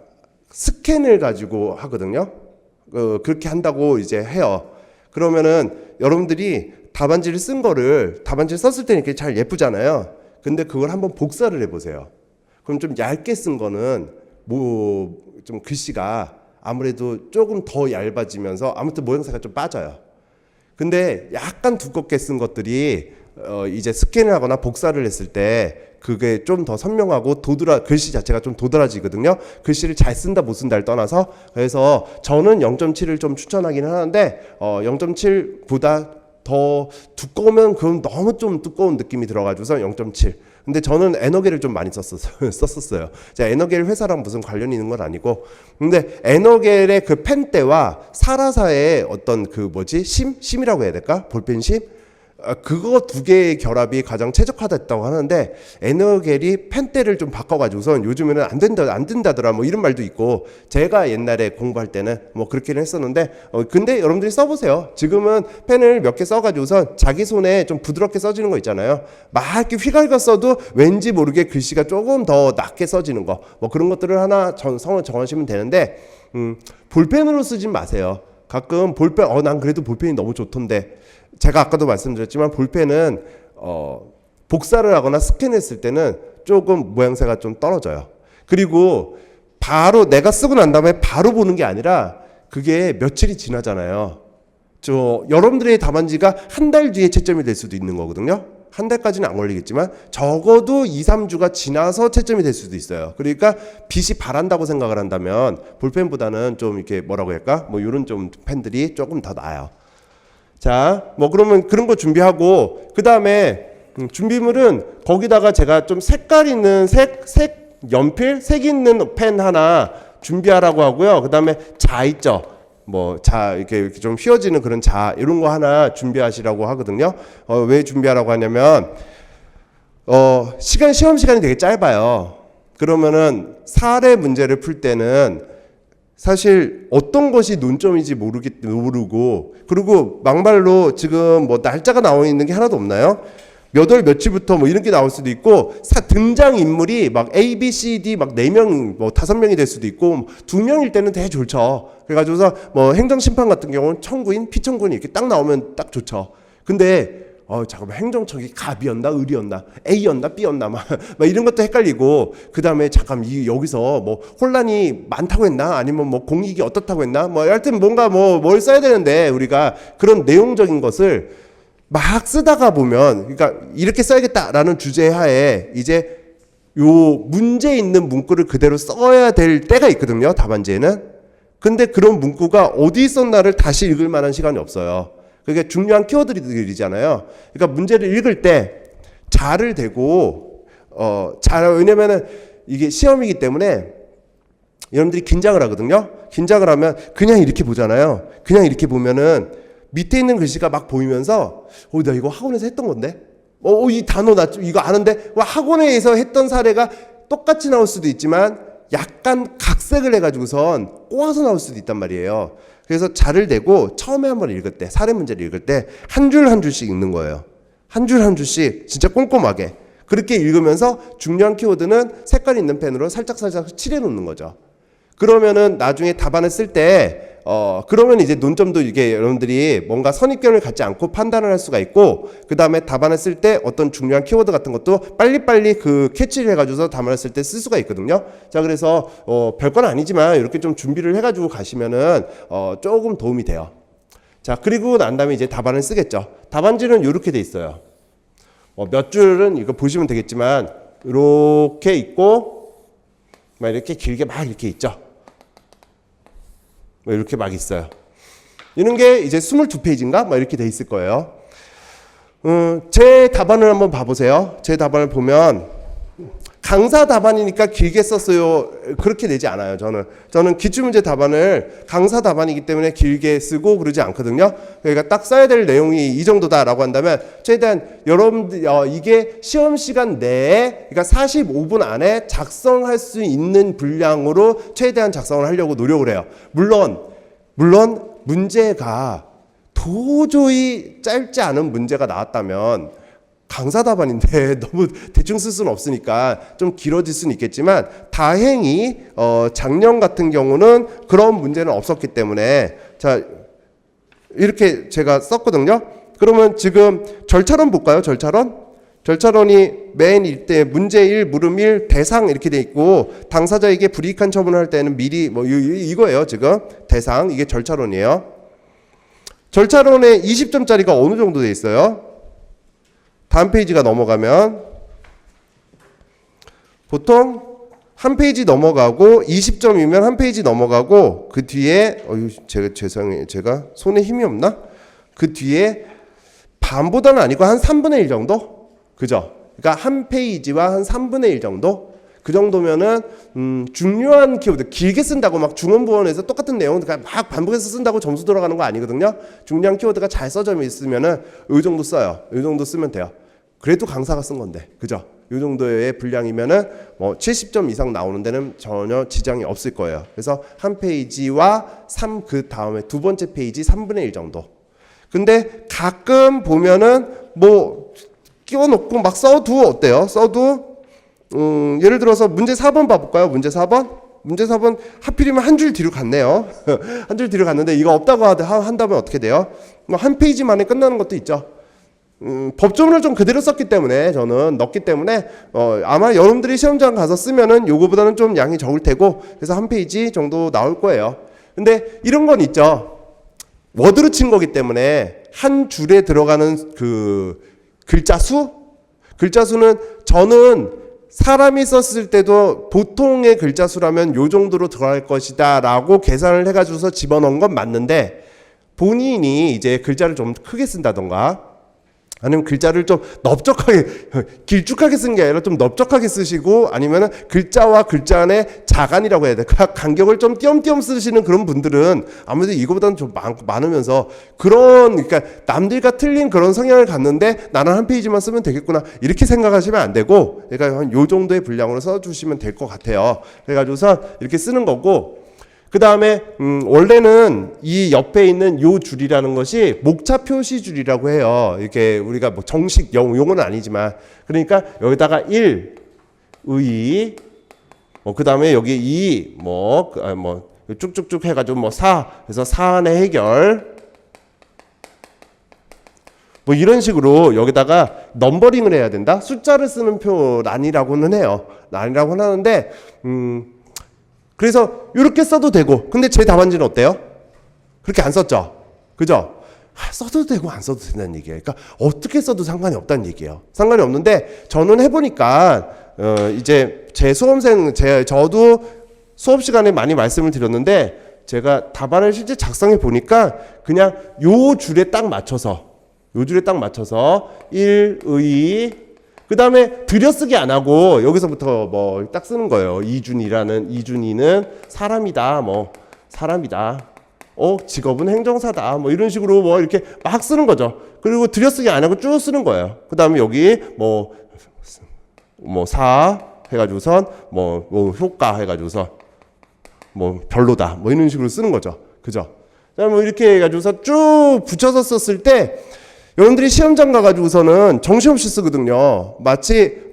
스캔을 가지고 하거든요. 그렇게 한다고 이제 해요. 그러면은 여러분들이 답안지를 쓴 거를, 답안지를 썼을 때는 이렇게 잘 예쁘잖아요. 근데 그걸 한번 복사를 해보세요. 그럼 좀 얇게 쓴 거는 뭐 좀 글씨가 아무래도 조금 더 얇아지면서 아무튼 모양새가 좀 빠져요. 근데 약간 두껍게 쓴 것들이 이제 스캔을 하거나 복사를 했을 때 그게 좀 더 선명하고 글씨 자체가 좀 도드라지거든요. 글씨를 잘 쓴다 못 쓴다를 떠나서. 그래서 저는 0.7을 좀 추천하기는 하는데 0.7보다 더 두꺼우면 그럼 너무 좀 두꺼운 느낌이 들어가지고서 0.7. 근데 저는 에너겔을 좀 많이 썼었어요. 제가 에너겔 회사랑 무슨 관련이 있는 건 아니고. 근데 에너겔의 그 펜대와 사라사의 어떤 심이라고 해야 될까? 볼펜심? 그거 두 개의 결합이 가장 최적화됐다고 하는데 에너겔이 펜대를 좀 바꿔가지고선 요즘에는 안 된다더라 뭐 이런 말도 있고, 제가 옛날에 공부할 때는 뭐 그렇게는 했었는데 근데 여러분들이 써보세요. 지금은 펜을 몇 개 써가지고선 자기 손에 좀 부드럽게 써지는 거 있잖아요. 막 이렇게 휘갈겨 써도 왠지 모르게 글씨가 조금 더 낮게 써지는 거, 뭐 그런 것들을 하나 성을 정하시면 되는데 볼펜으로 쓰진 마세요. 가끔 볼펜 난 그래도 볼펜이 너무 좋던데, 제가 아까도 말씀드렸지만 볼펜은 복사를 하거나 스캔했을 때는 조금 모양새가 좀 떨어져요. 그리고 바로 내가 쓰고 난 다음에 바로 보는 게 아니라 그게 며칠이 지나잖아요. 여러분들의 답안지가 한 달 뒤에 채점이 될 수도 있는 거거든요. 한 달까지는 안 걸리겠지만 적어도 2, 3주가 지나서 채점이 될 수도 있어요. 그러니까 빛이 바란다고 생각을 한다면 볼펜보다는 좀 이렇게 뭐라고 할까? 뭐 이런 좀 펜들이 조금 더 나아요. 자, 뭐 그러면 그런 거 준비하고, 그 다음에 준비물은 거기다가 제가 좀 색깔 있는 연필, 색 있는 펜 하나 준비하라고 하고요. 그 다음에 자 있죠. 이렇게 좀 휘어지는 그런 자, 이런 거 하나 준비하시라고 하거든요. 왜 준비하라고 하냐면, 시험 시간이 되게 짧아요. 그러면은 사례 문제를 풀 때는 사실 어떤 것이 논점인지 모르고, 그리고 막말로 지금 뭐 날짜가 나와 있는 게 하나도 없나요? 몇 월 며칠부터 뭐 이런 게 나올 수도 있고, 등장 인물이 막 A, B, C, D 막 4명, 뭐 5명이 될 수도 있고, 2명일 때는 되게 좋죠. 그래가지고서 뭐 행정심판 같은 경우는 청구인, 피청구인이 이렇게 딱 나오면 딱 좋죠. 근데 잠깐만, 행정청이 갑이었나 을이었나 A였나 B였나 막 이런 것도 헷갈리고, 그 다음에 잠깐 여기서 뭐 혼란이 많다고 했나 아니면 뭐 공익이 어떻다고 했나, 뭐 하여튼 뭔가 뭘 써야 되는데 우리가 그런 내용적인 것을 막 쓰다가 보면, 그러니까 이렇게 써야겠다라는 주제하에 이제 요 문제 있는 문구를 그대로 써야 될 때가 있거든요, 답안지에는. 근데 그런 문구가 어디 있었나를 다시 읽을 만한 시간이 없어요. 그게 중요한 키워드들이잖아요. 그러니까 문제를 읽을 때 자를 대고 왜냐면은 이게 시험이기 때문에 여러분들이 긴장을 하거든요. 긴장을 하면 그냥 이렇게 보잖아요. 그냥 이렇게 보면은 밑에 있는 글씨가 막 보이면서 나 이거 학원에서 했던 건데, 이 단어 나 이거 아는데, 학원에서 했던 사례가 똑같이 나올 수도 있지만 약간 각색을 해가지고선 꼬아서 나올 수도 있단 말이에요. 그래서 자를 대고 처음에 한번 읽을 때, 사례 문제를 읽을 때 한 줄 한 줄씩 읽는 거예요. 한 줄 한 줄씩 진짜 꼼꼼하게. 그렇게 읽으면서 중요한 키워드는 색깔 있는 펜으로 살짝살짝 칠해 놓는 거죠. 그러면은 나중에 답안을 쓸 때 그러면 이제 논점도 이게 여러분들이 뭔가 선입견을 갖지 않고 판단을 할 수가 있고, 그 다음에 답안을 쓸 때 어떤 중요한 키워드 같은 것도 빨리빨리 그 캐치를 해가지고서 답안을 쓸 때 쓸 수가 있거든요. 자, 그래서 별건 아니지만 이렇게 좀 준비를 해가지고 가시면은 조금 도움이 돼요. 자, 그리고 난 다음에 이제 답안을 쓰겠죠. 답안지는 이렇게 돼 있어요. 몇 줄은 이거 보시면 되겠지만 이렇게 있고 막 이렇게 길게 막 이렇게 있죠. 이렇게 막 있어요. 이런 게 이제 22페이지인가? 막 이렇게 돼 있을 거예요. 제 답안을 한번 봐보세요. 제 답안을 보면 강사 답안이니까 길게 썼어요. 그렇게 내지 않아요. 저는 기출문제 답안을 강사 답안이기 때문에 길게 쓰고 그러지 않거든요. 그러니까 딱 써야 될 내용이 이 정도다라고 한다면 최대한 여러분들 이게 시험 시간 내에, 그러니까 45분 안에 작성할 수 있는 분량으로 최대한 작성을 하려고 노력을 해요. 물론 문제가 도저히 짧지 않은 문제가 나왔다면 강사 답안인데 너무 대충 쓸 수는 없으니까 좀 길어질 수는 있겠지만, 다행히 작년 같은 경우는 그런 문제는 없었기 때문에 자 이렇게 제가 썼거든요. 그러면 지금 절차론 볼까요? 절차론이 맨 일대 문제 1, 물음 1, 대상 이렇게 돼 있고, 당사자에게 불이익한 처분을 할 때는 미리 뭐 이거예요. 지금 대상, 이게 절차론이에요. 절차론에 20점짜리가 어느 정도 돼 있어요? 다음 페이지가 넘어가면 보통 한 페이지 넘어가고 20점이면 한 페이지 넘어가고 그 뒤에 죄송해요. 제가 손에 힘이 없나? 그 뒤에 반보다는 아니고 한 3분의 1 정도? 그죠? 그러니까 한 페이지와 한 3분의 1 정도? 그 정도면은 중요한 키워드 길게 쓴다고 막 중원부원에서 똑같은 내용 막 반복해서 쓴다고 점수 들어가는 거 아니거든요. 중요한 키워드가 잘 써져 있으면은 이 정도 써요. 이 정도 쓰면 돼요. 그래도 강사가 쓴 건데, 그죠? 이 정도의 분량이면은 뭐 70점 이상 나오는 데는 전혀 지장이 없을 거예요. 그래서 한 페이지와 그 다음에 두 번째 페이지 3분의 1 정도. 근데 가끔 보면은 뭐 끼워놓고 막 써도 어때요? 써도 예를 들어서 문제 4번 봐볼까요? 문제 4번 하필이면 한 줄 뒤로 갔네요. 한 줄 뒤로 갔는데 이거 없다고 한다면 어떻게 돼요? 한 페이지 만에 끝나는 것도 있죠. 법조문을 좀 그대로 썼기 때문에, 저는 넣기 때문에 아마 여러분들이 시험장 가서 쓰면은 요거보다는 좀 양이 적을 테고, 그래서 한 페이지 정도 나올 거예요. 근데 이런 건 있죠. 워드로 친 거기 때문에 한 줄에 들어가는 그 글자수는 저는 사람이 썼을 때도 보통의 글자수라면 요 정도로 들어갈 것이다 라고 계산을 해가지고서 집어넣은 건 맞는데, 본인이 이제 글자를 좀 크게 쓴다던가 아니면 글자를 좀 넓적하게 길쭉하게 쓴 게 아니라 좀 넓적하게 쓰시고, 아니면 글자와 글자 안에 자간이라고 해야 돼, 간격을 좀 띄엄띄엄 쓰시는 그런 분들은 아무래도 이거보다는 좀 많으면서 그러니까 남들과 틀린 그런 성향을 갖는데 나는 한 페이지만 쓰면 되겠구나 이렇게 생각하시면 안 되고, 그러니까 한 요 정도의 분량으로 써주시면 될 것 같아요. 그래가지고서 이렇게 쓰는 거고, 그 다음에 원래는 이 옆에 있는 요 줄이라는 것이 목차 표시 줄이라고 해요. 이렇게 우리가 뭐 정식 용어는 아니지만, 그러니까 여기다가 1, 의, 그 다음에 여기 2, 쭉쭉쭉 해가지고 뭐 4, 그래서 사안의 해결, 뭐 이런 식으로 여기다가 넘버링을 해야 된다. 숫자를 쓰는 표란이라고는 해요. 란이라고는 하는데, 그래서 이렇게 써도 되고, 근데 제 답안지는 어때요? 그렇게 안 썼죠? 그죠? 써도 되고 안 써도 된다는 얘기예요. 그러니까 어떻게 써도 상관이 없다는 얘기예요. 상관이 없는데, 저는 해보니까 이제 제 수험생, 저도 수업 시간에 많이 말씀을 드렸는데, 제가 답안을 실제 작성해 보니까 그냥 요 줄에 딱 맞춰서 1, 의, 그 다음에 들여쓰기 안 하고 여기서부터 뭐 딱 쓰는 거예요. 이준이는 사람이다, 직업은 행정사다, 뭐 이런 식으로 뭐 이렇게 막 쓰는 거죠. 그리고 들여쓰기 안 하고 쭉 쓰는 거예요. 그 다음에 여기 뭐 사 해가지고선 뭐 효과 해가지고서 뭐 별로다, 뭐 이런 식으로 쓰는 거죠. 그죠? 뭐 이렇게 해가지고서 쭉 붙여서 썼을 때 여러분들이 시험장 가가지고서는 정신없이 쓰거든요. 마치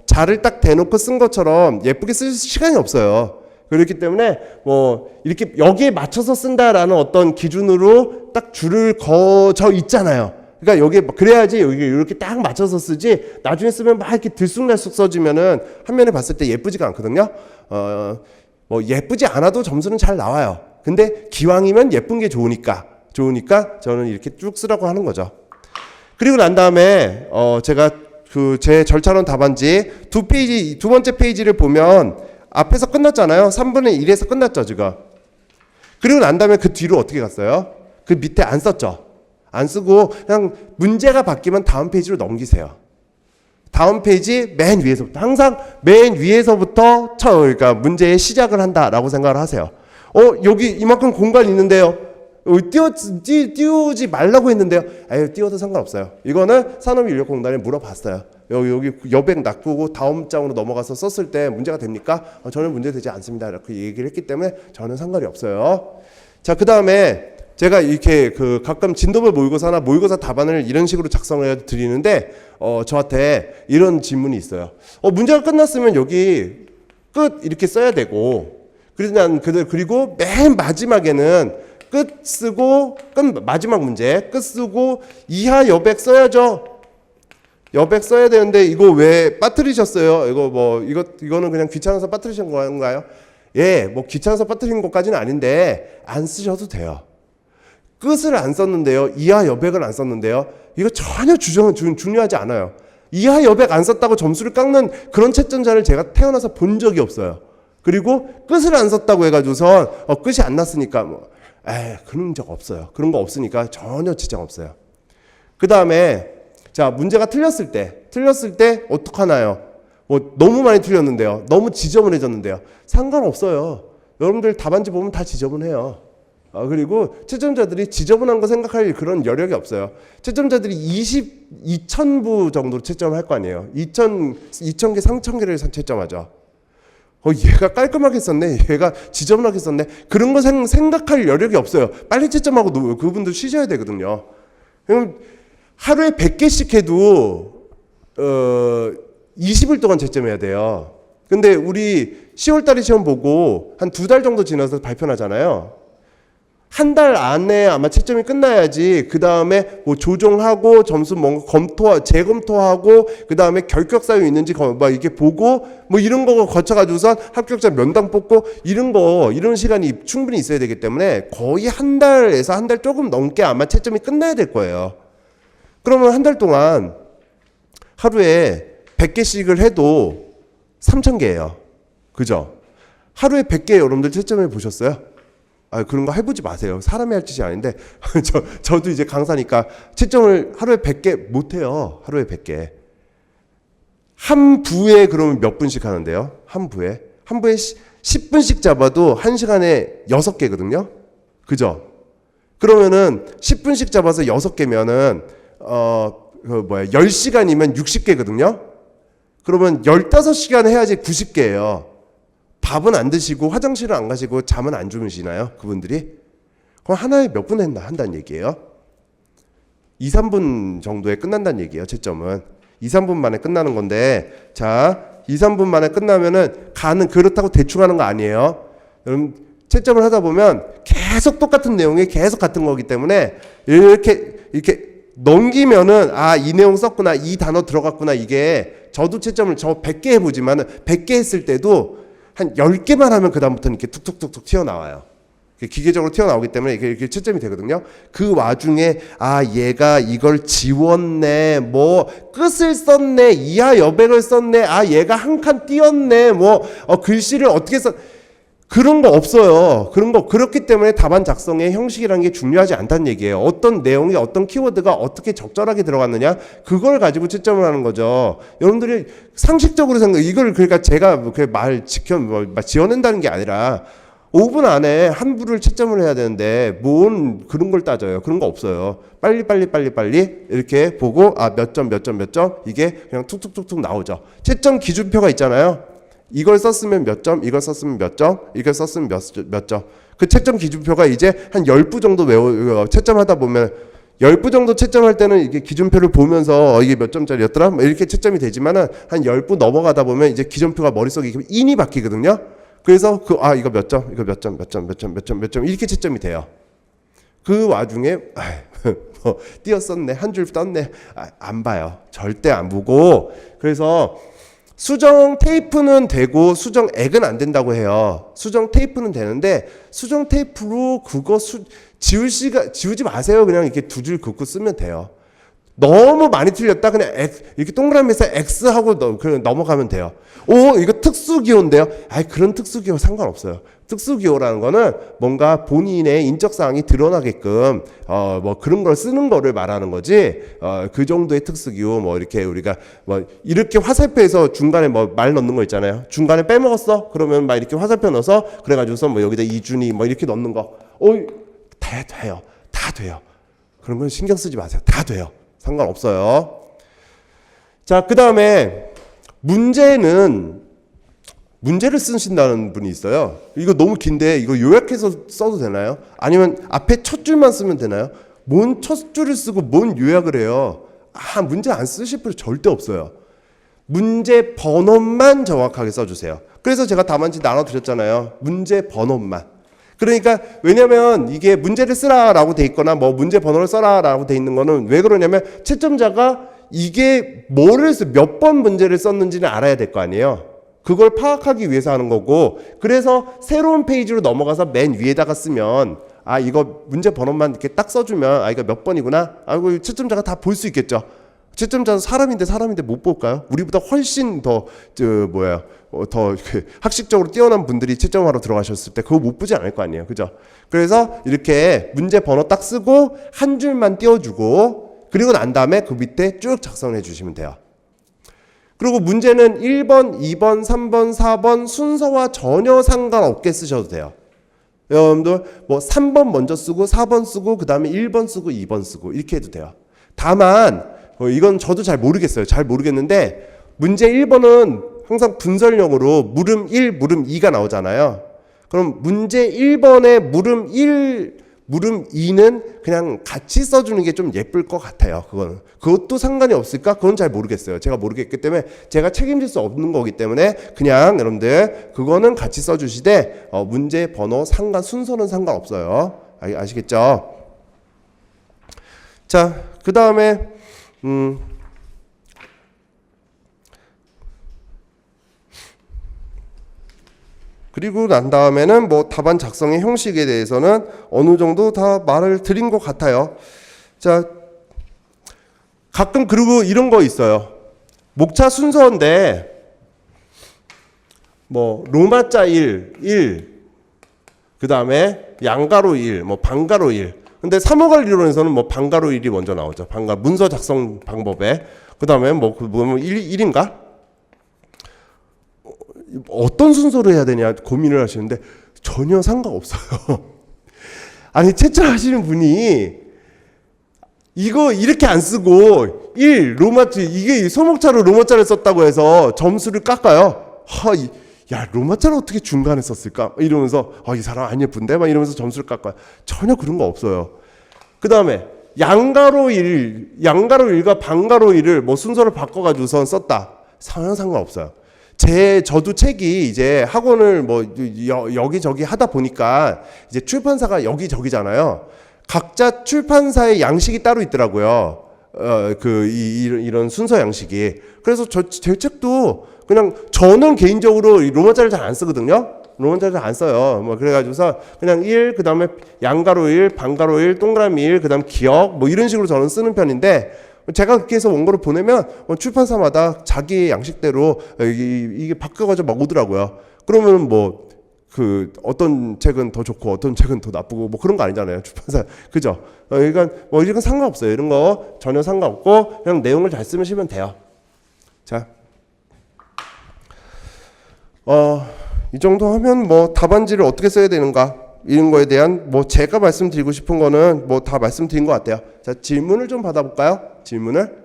자를 딱 대놓고 쓴 것처럼 예쁘게 쓸 시간이 없어요. 그렇기 때문에 뭐 이렇게 여기에 맞춰서 쓴다라는 어떤 기준으로 딱 줄을 거져 있잖아요. 그러니까 여기 그래야지 여기 이렇게 딱 맞춰서 쓰지. 나중에 쓰면 막 이렇게 들쑥날쑥 써지면은 한면에 봤을 때 예쁘지가 않거든요. 뭐 예쁘지 않아도 점수는 잘 나와요. 근데 기왕이면 예쁜 게 좋으니까 저는 이렇게 쭉 쓰라고 하는 거죠. 그리고 난 다음에 제가 그 제 절차론 답안지 두 번째 페이지를 보면 앞에서 끝났잖아요. 3분의 1에서 끝났죠, 지금. 그리고 난 다음에 그 뒤로 어떻게 갔어요? 그 밑에 안 썼죠. 안 쓰고 그냥 문제가 바뀌면 다음 페이지로 넘기세요. 다음 페이지 맨 위에서부터 항상 맨 위에서부터 그러니까 문제의 시작을 한다라고 생각을 하세요. 여기 이만큼 공간 있는데요. 띄우지 말라고 했는데요. 띄워도 상관없어요. 이거는 산업인력공단에 물어봤어요. 여기 여백 놔두고 다음 장으로 넘어가서 썼을 때 문제가 됩니까? 저는 문제되지 않습니다. 이렇게 얘기를 했기 때문에 저는 상관이 없어요. 자, 그 다음에 제가 이렇게 그 가끔 진도별 모의고사나 모의고사 답안을 이런 식으로 작성을 해 드리는데 저한테 이런 질문이 있어요. 문제가 끝났으면 여기 끝 이렇게 써야 되고 그리고 맨 마지막에는 끝 쓰고 마지막 문제 끝 쓰고 이하 여백 써야죠. 여백 써야 되는데 이거 왜 빠뜨리셨어요? 이거는 그냥 귀찮아서 빠뜨리신 건가요? 예, 뭐 귀찮아서 빠뜨린 것까지는 아닌데 안 쓰셔도 돼요. 끝을 안 썼는데요. 이하 여백을 안 썼는데요. 이거 전혀 중요하지 않아요. 이하 여백 안 썼다고 점수를 깎는 그런 채점자를 제가 태어나서 본 적이 없어요. 그리고 끝을 안 썼다고 해가지고선 끝이 안 났으니까 그런 적 없어요. 그런 거 없으니까 전혀 지장 없어요. 그 다음에 자, 문제가 틀렸을 때 어떡하나요? 뭐 너무 많이 틀렸는데요. 너무 지저분해졌는데요. 상관없어요. 여러분들 답안지 보면 다 지저분해요. 그리고 채점자들이 지저분한 거 생각할 그런 여력이 없어요. 채점자들이 2,000부 정도 채점할 거 아니에요. 2,000개, 3,000개를 채점하죠. 얘가 깔끔하게 썼네. 얘가 지저분하게 썼네. 그런 거 생각할 여력이 없어요. 빨리 채점하고 그분들 쉬셔야 되거든요. 그럼 하루에 100개씩 해도 20일 동안 채점해야 돼요. 근데 우리 10월달에 시험 보고 한 2달 정도 지나서 발표하잖아요. 한 달 안에 아마 채점이 끝나야지 그 다음에 뭐 조정하고 점수 뭔가 재검토하고 그 다음에 결격 사유 있는지 막 이렇게 보고 뭐 이런 거 거쳐가지고선 합격자 면담 뽑고 이런 시간이 충분히 있어야 되기 때문에 거의 한 달에서 한 달 조금 넘게 아마 채점이 끝나야 될 거예요. 그러면 한 달 동안 하루에 100개씩을 해도 3,000개예요. 그죠? 하루에 100개 여러분들 채점해 보셨어요? 그런 거 해보지 마세요. 사람이 할 짓이 아닌데 저도 이제 강사니까 채점을 하루에 100개 못해요. 하루에 100개. 한 부에 그러면 몇 분씩 하는데요? 한 부에 10분씩 잡아도 1시간에 6개거든요. 그죠? 그러면은 10분씩 잡아서 6개면은 10시간이면 60개거든요. 그러면 15시간 해야지 90개예요. 밥은 안 드시고 화장실은 안 가시고 잠은 안 주무시나요? 그분들이? 그럼 하나에 몇 분 한다는 얘기예요? 2, 3분 정도에 끝난다는 얘기예요. 채점은 2, 3분 만에 끝나는 건데, 자 2, 3분 만에 끝나면은 그렇다고 대충 하는 거 아니에요. 여러분 채점을 하다 보면 계속 똑같은 내용이 계속 같은 거기 때문에 이렇게 넘기면은 이 내용 썼구나, 이 단어 들어갔구나. 이게 저도 채점을 100개 해보지만은 100개 했을 때도 한 10개만 하면 그다음부터는 이렇게 툭툭툭툭 튀어나와요. 기계적으로 튀어나오기 때문에 이게 채점이 되거든요. 그 와중에 얘가 이걸 지웠네, 뭐 끝을 썼네, 이하 여백을 썼네, 얘가 한 칸 띄었네, 뭐 글씨를 어떻게 그런 거 없어요. 그렇기 때문에 답안 작성의 형식이라는 게 중요하지 않다는 얘기예요. 어떤 내용이 어떤 키워드가 어떻게 적절하게 들어갔느냐, 그걸 가지고 채점을 하는 거죠. 여러분들이 상식적으로 이걸 그러니까 제가 지어낸다는 게 아니라 5분 안에 한 부를 채점을 해야 되는데 뭔 그런 걸 따져요. 그런 거 없어요. 빨리 이렇게 보고 몇 점 이게 그냥 툭툭툭툭 나오죠. 채점 기준표가 있잖아요. 이걸 썼으면 몇 점, 이걸 썼으면 몇 점, 이걸 썼으면 몇 점. 그 채점 기준표가 이제 한 10부 정도 채점하다 보면 10부 정도 채점할 때는 이게 기준표를 보면서 이게 몇 점짜리였더라? 뭐 이렇게 채점이 되지만은 한 10부 넘어가다 보면 이제 기준표가 머릿속에 인이 바뀌거든요. 그래서 이거 몇 점, 이거 몇 점, 몇 점, 몇 점, 몇 점, 몇 점 이렇게 채점이 돼요. 그 와중에 뭐 띄었었네, 한 줄 떴네, 안 봐요. 절대 안 보고. 그래서 수정 테이프는 되고 수정액은 안 된다고 해요. 수정 테이프는 되는데 수정 테이프로 그거 지우지 마세요. 그냥 이렇게 두 줄 긋고 쓰면 돼요. 너무 많이 틀렸다 그냥 이렇게 동그라미에서 X하고 그냥 넘어가면 돼요. 이거 특수기호인데요. 그런 특수기호 상관없어요. 특수기호라는 거는 뭔가 본인의 인적사항이 드러나게끔 뭐 그런 걸 쓰는 거를 말하는 거지. 그 정도의 특수기호 뭐 이렇게 우리가 뭐 이렇게 화살표에서 중간에 뭐 말 넣는 거 있잖아요. 중간에 빼먹었어? 그러면 막 이렇게 화살표 넣어서 그래가지고서 뭐 여기다 이준이 뭐 이렇게 넣는 거. 다 돼요. 다 돼요. 그런 건 신경 쓰지 마세요. 다 돼요. 상관없어요. 자, 그 다음에 문제를 쓰신다는 분이 있어요. 이거 너무 긴데 이거 요약해서 써도 되나요? 아니면 앞에 첫 줄만 쓰면 되나요? 뭔 첫 줄을 쓰고 뭔 요약을 해요? 문제 안 쓰실 필요 절대 없어요. 문제 번호만 정확하게 써주세요. 그래서 제가 답안지 나눠드렸잖아요. 문제 번호만. 그러니까 왜냐면 이게 문제를 쓰라라고 돼 있거나 뭐 문제 번호를 써라라고 돼 있는 거는 왜 그러냐면 채점자가 이게 몇 번 문제를 썼는지는 알아야 될 거 아니에요. 그걸 파악하기 위해서 하는 거고, 그래서 새로운 페이지로 넘어가서 맨 위에다가 쓰면 이거 문제 번호만 이렇게 딱 써주면 이거 몇 번이구나. 이거 채점자가 다 볼 수 있겠죠. 채점자는 사람인데 못 볼까요? 우리보다 훨씬 더 학식적으로 뛰어난 분들이 채점하러 들어가셨을 때 그거 못 보지 않을 거 아니에요. 그죠? 그래서 이렇게 문제 번호 딱 쓰고 한 줄만 띄워주고 그리고 난 다음에 그 밑에 쭉 작성해 주시면 돼요. 그리고 문제는 1번, 2번, 3번, 4번 순서와 전혀 상관없게 쓰셔도 돼요. 여러분들 뭐 3번 먼저 쓰고 4번 쓰고 그 다음에 1번 쓰고 2번 쓰고 이렇게 해도 돼요. 다만 이건 저도 잘 모르겠어요. 잘 모르겠는데 문제 1번은 항상 분설형으로 물음 1, 물음 2가 나오잖아요. 그럼 문제 1번에 물음 1, 물음 2는 그냥 같이 써주는 게 좀 예쁠 것 같아요. 그것도 상관이 없을까? 그건 잘 모르겠어요. 제가 모르겠기 때문에 제가 책임질 수 없는 거기 때문에 그냥 여러분들 그거는 같이 써주시되 문제 번호 순서는 상관없어요. 아시겠죠? 자, 그 다음에 그리고 난 다음에는 뭐 답안 작성의 형식에 대해서는 어느 정도 다 말을 드린 것 같아요. 자, 가끔 그리고 이런 거 있어요. 목차 순서인데 뭐 로마자 1, 그 다음에 양가로 1, 뭐 반가로 1. 근데 3호갈 이론에서는 뭐 반가로 1이 먼저 나오죠. 문서 작성 방법에. 그 다음에 뭐 1인가? 어떤 순서로 해야 되냐 고민을 하시는데 전혀 상관없어요. 아니 채점하시는 분이 이거 이렇게 안 쓰고 이게 소목차로 로마자를 썼다고 해서 점수를 깎아요. 로마자를 어떻게 중간에 썼을까? 이러면서 이 사람 안 예쁜데? 막 이러면서 점수를 깎아요. 전혀 그런 거 없어요. 그 다음에 양가로 1과 반가로 1을 뭐 순서를 바꿔가지고선 썼다. 전혀 상관없어요. 저도 책이 이제 학원을 뭐 여기저기 하다 보니까 이제 출판사가 여기저기잖아요. 각자 출판사의 양식이 따로 있더라고요. 이런 순서 양식이. 그래서 제 책도 그냥 저는 개인적으로 로마자를 잘 안 쓰거든요. 로마자를 잘 안 써요. 뭐 그래가지고서 그냥 1, 그 다음에 양가로 1, 반가로 1, 동그라미 1, 그 다음 기억 뭐 이런 식으로 저는 쓰는 편인데 제가 그렇게 해서 원고를 보내면 출판사마다 자기의 양식대로 이게 바뀌어가지고 막 오더라고요. 그러면 뭐 어떤 책은 더 좋고 어떤 책은 더 나쁘고 뭐 그런 거 아니잖아요. 출판사. 그죠? 그러니까 뭐 이런 건 상관없어요. 이런 거 전혀 상관없고 그냥 내용을 잘 쓰시면 돼요. 자. 이 정도 하면 뭐 답안지를 어떻게 써야 되는가 이런 거에 대한 뭐 제가 말씀드리고 싶은 거는 뭐 다 말씀드린 것 같아요. 자, 질문을 좀 받아볼까요? 질문을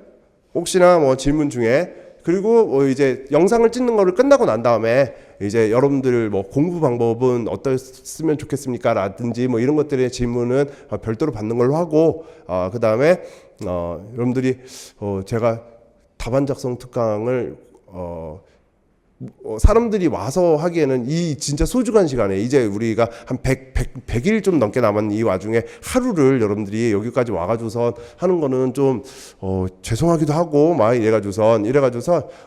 혹시나 뭐 질문 중에 그리고 이제 영상을 찍는 거를 끝나고 난 다음에 이제 여러분들 뭐 공부 방법은 어떻으면 좋겠습니까? 라든지 뭐 이런 것들의 질문은 별도로 받는 걸로 하고, 그 다음에 여러분들이 제가 답안 작성 특강을 사람들이 와서 하기에는 이 진짜 소중한 시간에 이제 우리가 한 100일 좀 넘게 남은 이 와중에 하루를 여러분들이 여기까지 와가지고선 하는 거는 좀 죄송하기도 하고 막 이래가지고선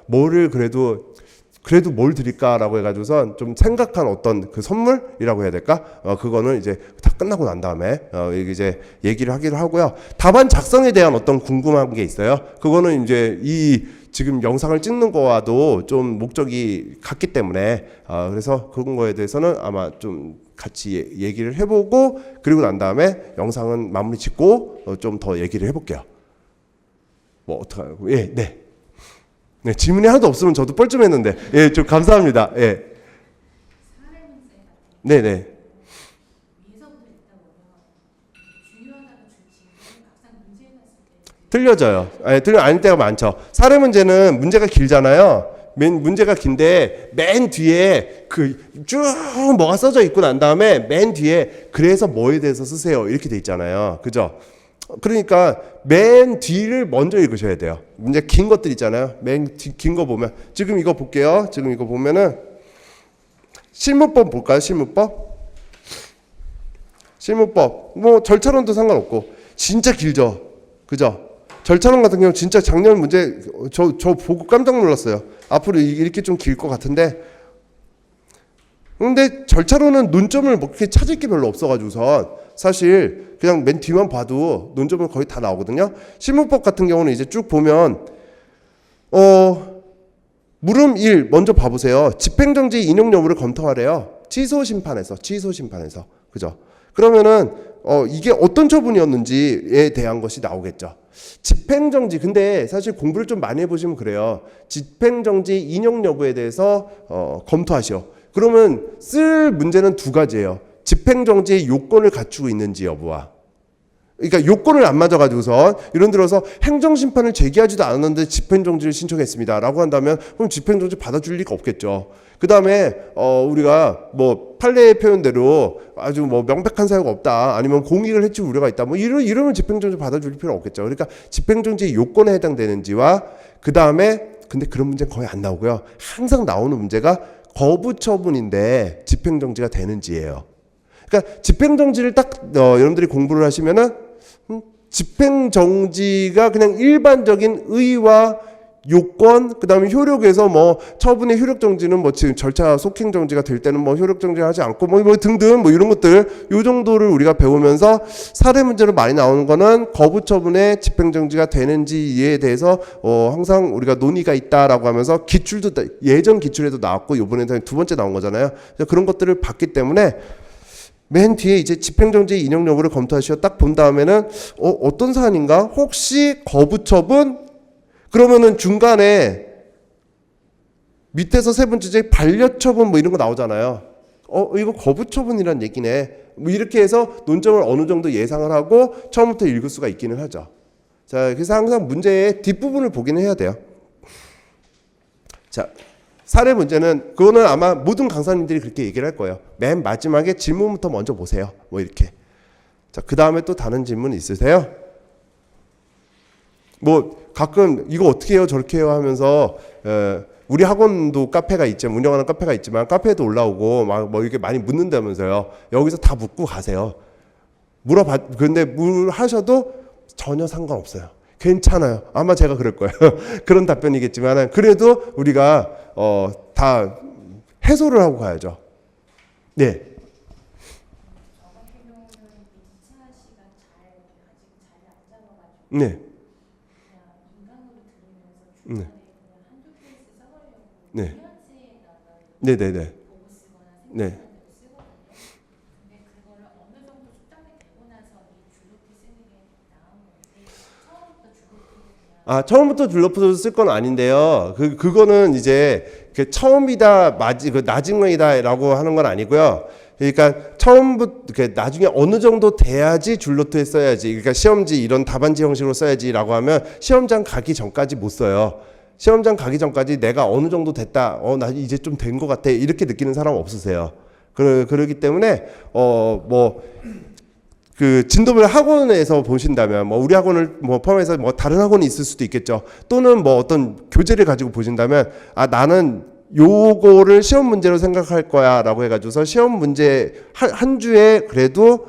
뭐를 그래도 뭘 드릴까라고 해가지고선 좀 생각한 어떤 그 선물이라고 해야 될까? 그거는 이제 다 끝나고 난 다음에 이제 얘기를 하기로 하고요. 답안 작성에 대한 어떤 궁금한 게 있어요. 그거는 이제 지금 영상을 찍는 거와도 좀 목적이 같기 때문에 그래서 그런 거에 대해서는 아마 좀 같이 얘기를 해보고 그리고 난 다음에 영상은 마무리 짓고 좀 더 얘기를 해볼게요. 뭐 어떡하고 네, 질문이 하나도 없으면 저도 뻘쭘했는데 예, 좀 감사합니다. 예. 네네. 틀려져요. 아닐 때가 많죠. 사례 문제는 문제가 길잖아요. 문제가 긴데 맨 뒤에 쭉 뭐가 써져 있고 난 다음에 맨 뒤에 그래서 뭐에 대해서 쓰세요 이렇게 돼 있잖아요. 그죠? 그러니까 맨 뒤를 먼저 읽으셔야 돼요. 문제 긴 것들 있잖아요. 맨 긴 거 보면 지금 이거 볼게요. 지금 이거 보면은 실무법 볼까요? 실무법 뭐 절차론도 상관없고 진짜 길죠. 그죠? 절차론 같은 경우 진짜 작년 문제 저 보고 깜짝 놀랐어요. 앞으로 이렇게 좀 길 것 같은데 근데 절차론은 논점을 뭐 그렇게 찾을 게 별로 없어가지고선 사실 그냥 맨 뒤만 봐도 논점은 거의 다 나오거든요. 실무법 같은 경우는 이제 쭉 보면 물음 1 먼저 봐보세요. 집행정지 인용 여부를 검토하래요. 취소 심판에서 그죠? 그러면은 이게 어떤 처분이었는지에 대한 것이 나오겠죠. 집행정지 근데 사실 공부를 좀 많이 해보시면 그래요. 집행정지 인용 여부에 대해서 검토하시오. 그러면 쓸 문제는 두 가지예요. 집행정지의 요건을 갖추고 있는지 여부와 그러니까 요건을 안 맞아가지고서 예를 들어서 행정심판을 제기하지도 않았는데 집행정지를 신청했습니다 라고 한다면 그럼 집행정지 받아줄 리가 없겠죠. 그 다음에 우리가 뭐 판례의 표현대로 아주 뭐 명백한 사유가 없다 아니면 공익을 해칠 우려가 있다 뭐 이러면 집행정지 받아줄 필요 없겠죠. 그러니까 집행정지의 요건에 해당되는지와 그 다음에 근데 그런 문제는 거의 안 나오고요. 항상 나오는 문제가 거부처분인데 집행정지가 되는지예요. 그러니까 집행정지를 딱 여러분들이 공부를 하시면은 집행정지가 그냥 일반적인 의의와 요건 그다음에 효력에서 뭐 처분의 효력정지는 뭐 지금 절차 속행정지가 될 때는 뭐 효력정지하지 않고 뭐 등등 뭐 이런 것들 요 정도를 우리가 배우면서 사례 문제로 많이 나오는 거는 거부처분의 집행정지가 되는지에 대해서 항상 우리가 논의가 있다라고 하면서 기출도 예전 기출에도 나왔고 이번에는 두 번째 나온 거잖아요. 그런 것들을 봤기 때문에 맨 뒤에 이제 집행정지 인용 여부를 검토하시오 딱 본 다음에는 어떤 사안인가 혹시 거부처분 그러면은 중간에 밑에서 세 번째 반려처분 뭐 이런 거 나오잖아요. 이거 거부처분이란 얘기네. 뭐 이렇게 해서 논점을 어느 정도 예상을 하고 처음부터 읽을 수가 있기는 하죠. 자, 그래서 항상 문제의 뒷부분을 보기는 해야 돼요. 자, 사례 문제는 그거는 아마 모든 강사님들이 그렇게 얘기를 할 거예요. 맨 마지막에 질문부터 먼저 보세요. 뭐 이렇게. 자, 그 다음에 또 다른 질문 있으세요? 뭐 가끔 이거 어떻게 해요 저렇게 해요 하면서 우리 학원도 카페가 있지만 운영하는 카페가 있지만 카페에도 올라오고 막 뭐 이렇게 많이 묻는다면서요. 여기서 다 묻고 가세요. 근데 하셔도 전혀 상관없어요. 괜찮아요. 아마 제가 그럴 거예요. 그런 답변이겠지만 그래도 우리가 다 해소를 하고 가야죠. 네. 네. 네. 네. 네, 네, 네. 네. 처음부터 줄로프를 쓸 건 아닌데요. 그거는 이제 처음이다, 나중이다라고 하는 건 아니고요. 그러니까 처음부터 나중에 어느 정도 돼야지 줄노트에 써야지. 그러니까 시험지 이런 답안지 형식으로 써야지라고 하면 시험장 가기 전까지 못 써요. 시험장 가기 전까지 내가 어느 정도 됐다, 나 이제 좀 된 것 같아, 이렇게 느끼는 사람 없으세요. 그러기 때문에 그 진도별 학원에서 보신다면 뭐 우리 학원을 뭐 포함해서 뭐 다른 학원이 있을 수도 있겠죠. 또는 뭐 어떤 교재를 가지고 보신다면 나는 요거를 시험 문제로 생각할 거야라고 해가지고서 시험 문제 한 주에 그래도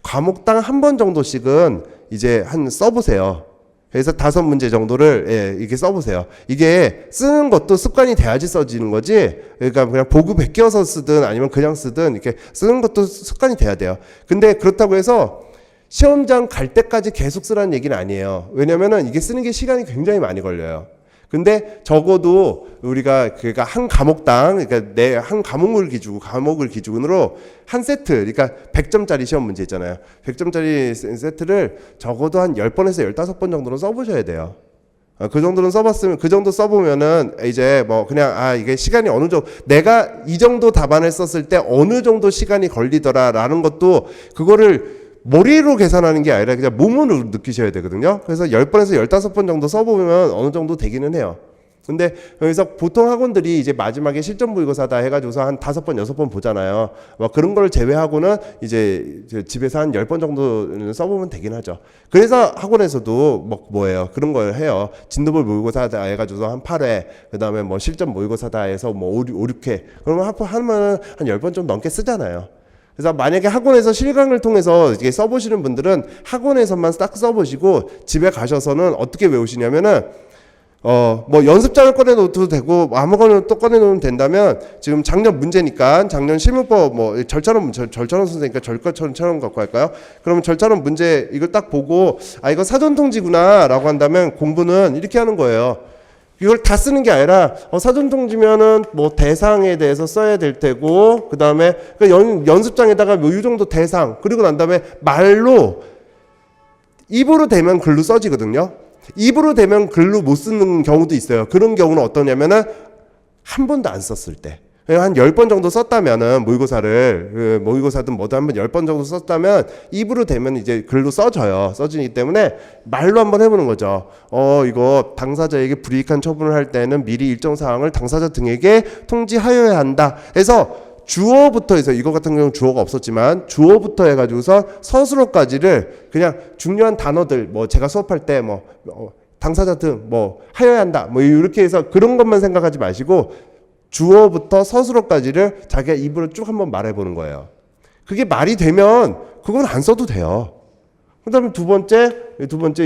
과목당 한 번 정도씩은 이제 써보세요. 그래서 5문제 정도를 이렇게 써보세요. 이게 쓰는 것도 습관이 돼야지 써지는 거지. 그러니까 그냥 보고 베껴서 쓰든 아니면 그냥 쓰든 이렇게 쓰는 것도 습관이 돼야 돼요. 근데 그렇다고 해서 시험장 갈 때까지 계속 쓰라는 얘기는 아니에요. 왜냐면은 이게 쓰는 게 시간이 굉장히 많이 걸려요. 근데 적어도 우리가 그러니까 한 과목당, 그러니까 내 한 과목을 기준으로 한 세트, 그러니까 100점짜리 시험 문제 있잖아요. 100점짜리 세트를 적어도 한 10번에서 15번 정도는 써보셔야 돼요. 그 정도는 써봤으면, 그 정도 써보면은 이제 뭐 그냥 이게 시간이 어느 정도, 내가 이 정도 답안을 썼을 때 어느 정도 시간이 걸리더라라는 것도 그거를 머리로 계산하는 게 아니라 그냥 몸으로 느끼셔야 되거든요. 그래서 10번에서 15번 정도 써보면 어느 정도 되기는 해요. 근데 여기서 보통 학원들이 이제 마지막에 실전 모의고사다 해가지고서 한 5번, 6번 보잖아요. 뭐 그런 걸 제외하고는 이제 집에서 한 10번 정도는 써보면 되긴 하죠. 그래서 학원에서도 뭐예요? 그런 걸 해요. 진도별 모의고사다 해가지고서 한 8회, 그 다음에 뭐 실전 모의고사다 해서 뭐 5, 6회. 그러면 하면 한 10번 좀 넘게 쓰잖아요. 그래서 만약에 학원에서 실강을 통해서 이게 써보시는 분들은 학원에서만 딱 써보시고 집에 가셔서는 어떻게 외우시냐면은 뭐 연습장을 꺼내놓어도 되고 아무거나 또 꺼내놓으면 된다면 지금 작년 문제니까 작년 실무법 뭐 절차론 선생님이니까 절차론 갖고 할까요? 그러면 절차론 문제 이걸 딱 보고 이거 사전통지구나 라고 한다면 공부는 이렇게 하는 거예요. 이걸 다 쓰는 게 아니라 사전통지면은 뭐 대상에 대해서 써야 될 테고 그 다음에 연습장에다가 뭐 이 정도 대상 그리고 난 다음에 말로 입으로 되면 글로 써지거든요. 입으로 되면 글로 못 쓰는 경우도 있어요. 그런 경우는 어떠냐면은 한 번도 안 썼을 때. 한 10번 정도 썼다면은 모의고사든 뭐든 한번 10번 정도 썼다면 입으로 되면 이제 글로 써지기 때문에 말로 한번 해보는 거죠. 이거 당사자에게 불이익한 처분을 할 때는 미리 일정 사항을 당사자 등에게 통지하여야 한다. 해서 주어부터 해서 이거 같은 경우는 주어가 없었지만 주어부터 해가지고서 서술어까지를 그냥 중요한 단어들 뭐 제가 수업할 때 당사자 등 하여야 한다 이렇게 해서 그런 것만 생각하지 마시고 주어부터 서술어까지를 자기가 입으로 쭉 한번 말해보는 거예요. 그게 말이 되면 그건 안 써도 돼요. 그 다음에 두 번째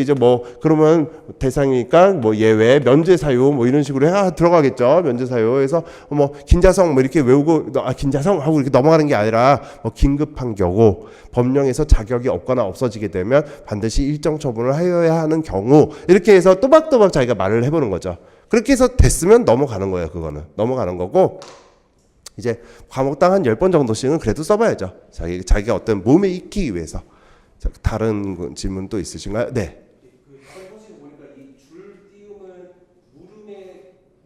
이제 그러면 대상이니까 예외, 면제사유 이런 식으로 들어가겠죠. 면제사유에서 긴자성 이렇게 외우고 긴자성 하고 이렇게 넘어가는 게 아니라 긴급한 경우, 법령에서 자격이 없거나 없어지게 되면 반드시 일정 처분을 하여야 하는 경우 이렇게 해서 또박또박 자기가 말을 해보는 거죠. 그렇게 해서 됐으면 넘어가는 거예요. 그거는 넘어가는 거고 이제 과목당 한 10번 정도씩은 그래도 써봐야죠. 자기가 어떤 몸에 익히기 위해서. 다른 질문 또 있으신가요? 네. 그 사진 보니까 이 줄 띄움은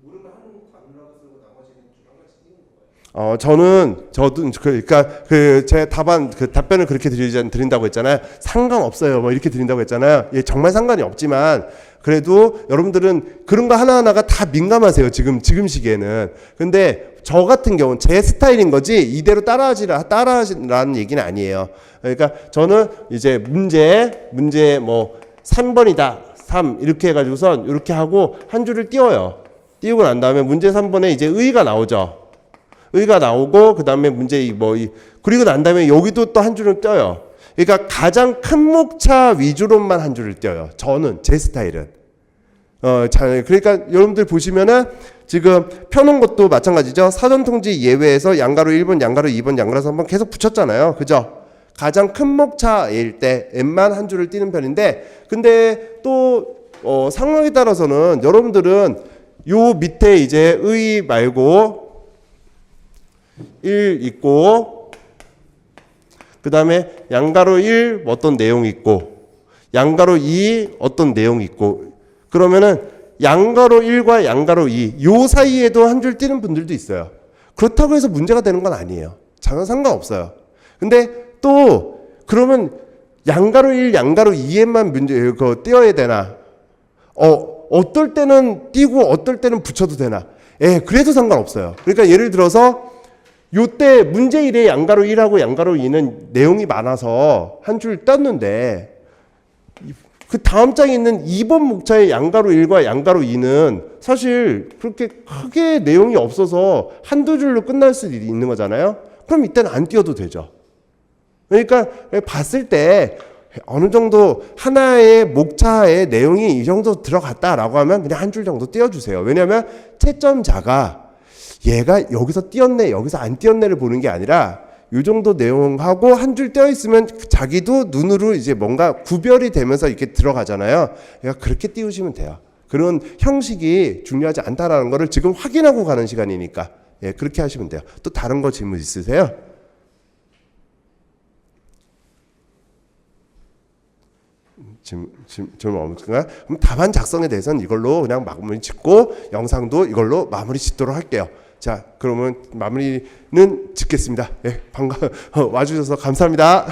물음을 한 단어라고 쓰고 나머지는 줄 한 가지 띄우는 거예요? 저도 그러니까 제 답변을 그렇게 드린다고 했잖아요. 상관없어요. 이렇게 드린다고 했잖아요. 예, 정말 상관이 없지만 그래도 여러분들은 그런 거 하나하나가 다 민감하세요. 지금 시기에는. 근데 저 같은 경우는 제 스타일인 거지 이대로 따라하시라는 얘기는 아니에요. 그러니까 저는 이제 문제 3번이다. 3 이렇게 해가지고서 이렇게 하고 한 줄을 띄워요. 띄우고 난 다음에 문제 3번에 이제 의가 나오죠. 의가 나오고 그 다음에 문제 그리고 난 다음에 여기도 또 한 줄을 띄어요. 그러니까 가장 큰 목차 위주로만 한 줄을 띄어요. 저는 제 스타일은. 그러니까 여러분들 보시면은 지금 펴놓은 것도 마찬가지죠. 사전통지 예외에서 양가로 1번, 양가로 2번, 양가로 3번 계속 붙였잖아요. 그죠? 가장 큰 목차일 때 M만 한 줄을 띄는 편인데 근데 또 상황에 따라서는 여러분들은 요 밑에 이제 의 말고 1 있고 그 다음에 양가로 1 어떤 내용이 있고 양가로 2 어떤 내용이 있고 그러면은 양가로 1과 양가로 2 요 사이에도 한 줄 띄는 분들도 있어요. 그렇다고 해서 문제가 되는 건 아니에요. 전혀 상관없어요. 근데 또 그러면 양가로 1, 양가로 2에만 문제 띄어야 되나? 어떨 때는 띄고 어떨 때는 붙여도 되나? 예, 그래도 상관없어요. 그러니까 예를 들어서 요때 문제 1에 양가로 1하고 양가로 2는 내용이 많아서 한 줄 떴는데 그 다음 장에 있는 2번 목차의 양가로 1과 양가로 2는 사실 그렇게 크게 내용이 없어서 한두 줄로 끝날 수도 있는 거잖아요. 그럼 이때는 안 띄워도 되죠. 그러니까 봤을 때 어느 정도 하나의 목차의 내용이 이 정도 들어갔다라고 하면 그냥 한 줄 정도 띄워주세요. 왜냐하면 채점자가 얘가 여기서 띄었네 여기서 안 띄었네를 보는 게 아니라 이 정도 내용하고 한 줄 떼어 있으면 자기도 눈으로 이제 뭔가 구별이 되면서 이렇게 들어가잖아요. 그러니까 그렇게 띄우시면 돼요. 그런 형식이 중요하지 않다라는 거를 지금 확인하고 가는 시간이니까 예, 그렇게 하시면 돼요. 또 다른 거 질문 있으세요? 질문 없을까요? 그럼 답안 작성에 대해서는 이걸로 그냥 마무리 짓고 영상도 이걸로 마무리 짓도록 할게요. 자, 그러면 마무리는 짓겠습니다. 예, 와주셔서 감사합니다.